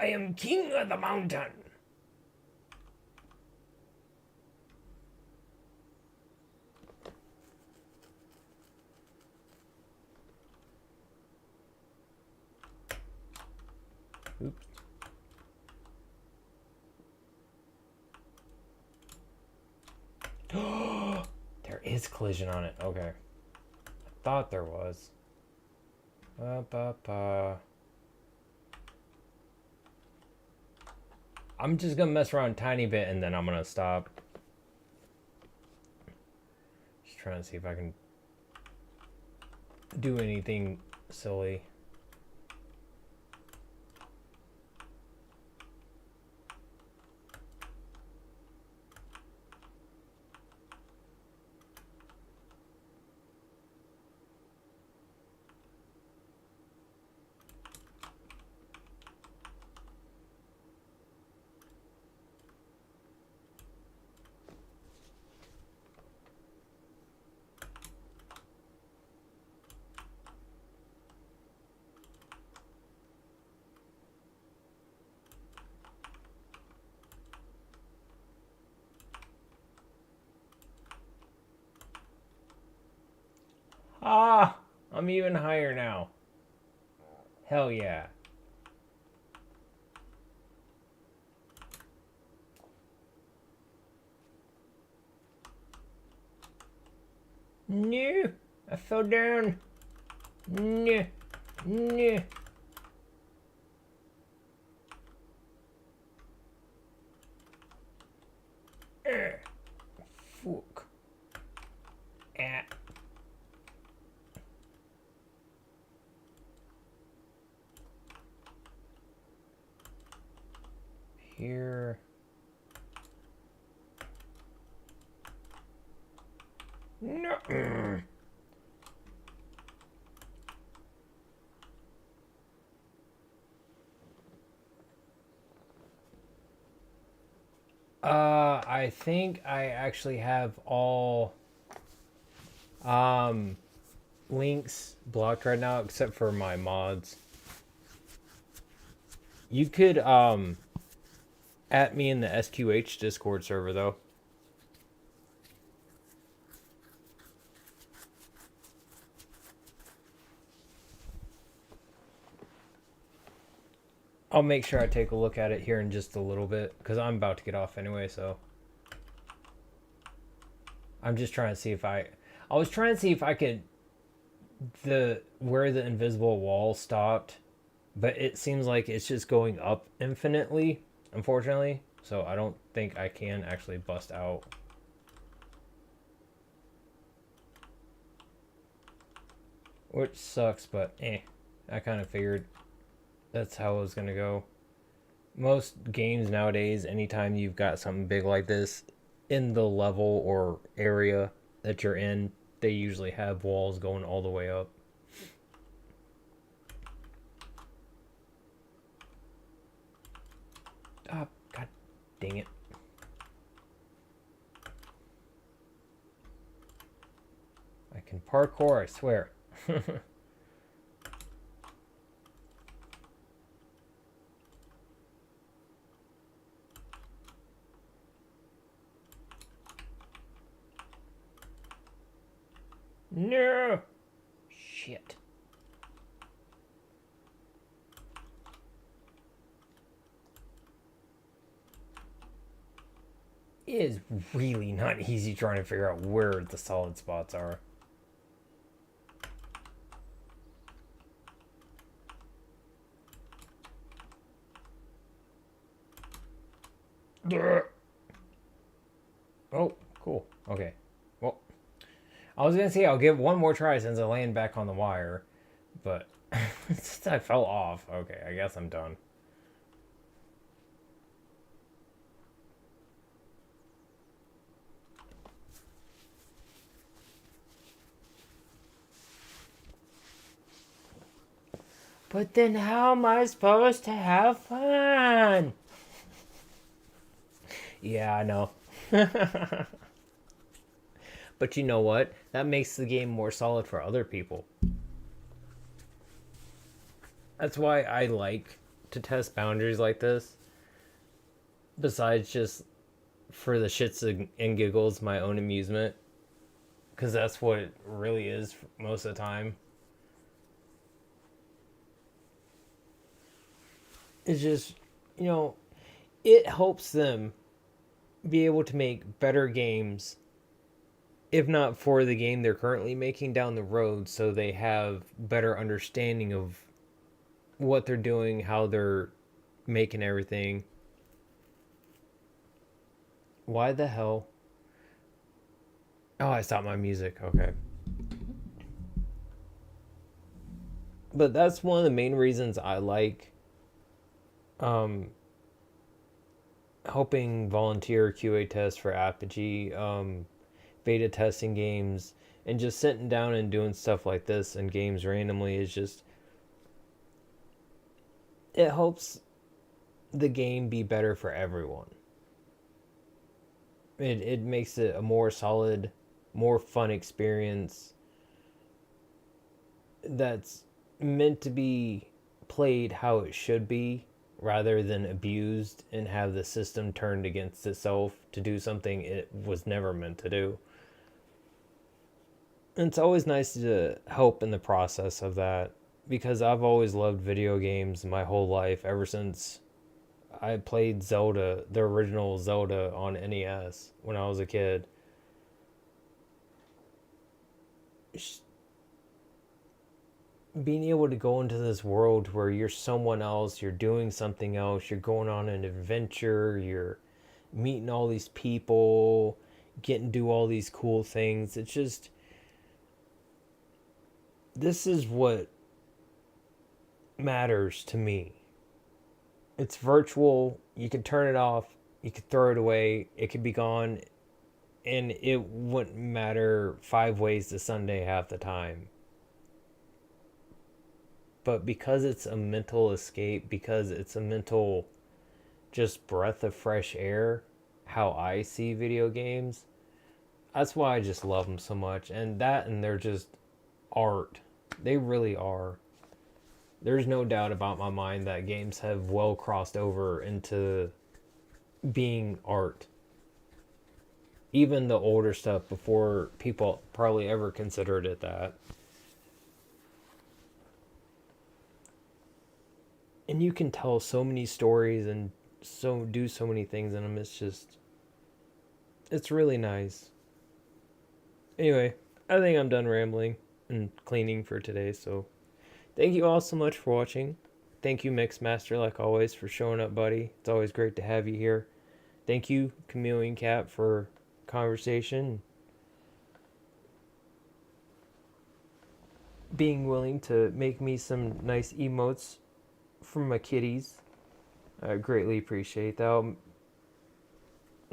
I am king of the mountain! Oops. There is collision on it. Okay. I thought there was. I'm just gonna mess around a tiny bit and then I'm gonna stop. Just trying to see if I can do anything silly. Ah! I'm even higher now. Hell yeah. No! I fell down. No. No. Fuck. Ah. Here. No. I think I actually have all links blocked right now except for my mods. You could at me in the SQH Discord server though. I'll make sure I take a look at it here in just a little bit because I'm about to get off anyway, so I'm just trying to see if I was trying to see if I could where the invisible wall stopped, but it seems like it's just going up infinitely, unfortunately, so I don't think I can actually bust out. Which sucks, but I kind of figured that's how it was gonna go. Most games nowadays, anytime you've got something big like this in the level or area that you're in, they usually have walls going all the way up. Ah, god dang it. I can parkour, I swear. No! Shit. It is really not easy trying to figure out where the solid spots are. Oh, cool. Okay. Well, I was gonna say I'll give one more try since I land back on the wire, but since I fell off, okay, I guess I'm done. But then how am I supposed to have fun? Yeah, I know. But you know what? That makes the game more solid for other people. That's why I like to test boundaries like this. Besides just for the shits and giggles, my own amusement. Because that's what it really is most of the time. It's just, you know, it helps them be able to make better games, if not for the game they're currently making down the road, so they have better understanding of what they're doing, how they're making everything. Why the hell? Oh, I stopped my music. Okay. But that's one of the main reasons I like um, helping volunteer QA test for Apogee, beta testing games, and just sitting down and doing stuff like this and games randomly is just, it helps the game be better for everyone. It makes it a more solid, more fun experience that's meant to be played how it should be rather than abused and have the system turned against itself to do something it was never meant to do. And it's always nice to help in the process of that because I've always loved video games my whole life ever since I played Zelda, the original Zelda on NES when I was a kid. Being able to go into this world where you're someone else, you're doing something else, you're going on an adventure, you're meeting all these people, getting to do all these cool things. It's just, this is what matters to me. It's virtual. You can turn it off, you can throw it away, it could be gone, and it wouldn't matter 5 ways to Sunday half the time. But because it's a mental escape, because it's a mental just breath of fresh air, how I see video games, that's why I just love them so much. And that, and they're just art. They really are. There's no doubt about my mind that games have well crossed over into being art. Even the older stuff before people probably ever considered it that. And you can tell so many stories and so do so many things in them. It's just, it's really nice. Anyway, I think I'm done rambling and cleaning for today. So thank you all so much for watching. Thank you, Mixmaster, like always, for showing up, buddy. It's always great to have you here. Thank you, Chameleon Cat, for conversation, being willing to make me some nice emotes from my kitties. I greatly appreciate that. I'll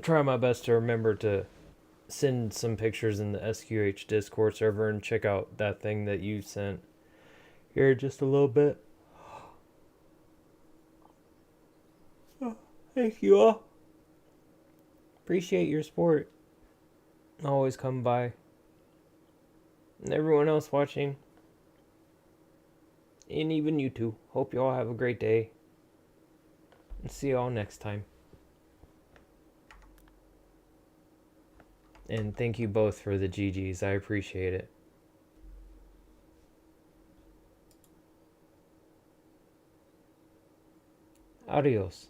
try my best to remember to send some pictures in the SQH Discord server and check out that thing that you sent here just a little bit. Oh, thank you all. Appreciate your support. Always come by. And everyone else watching. And even you two. Hope you all have a great day. And see you all next time. And thank you both for the GGs. I appreciate it. Adios.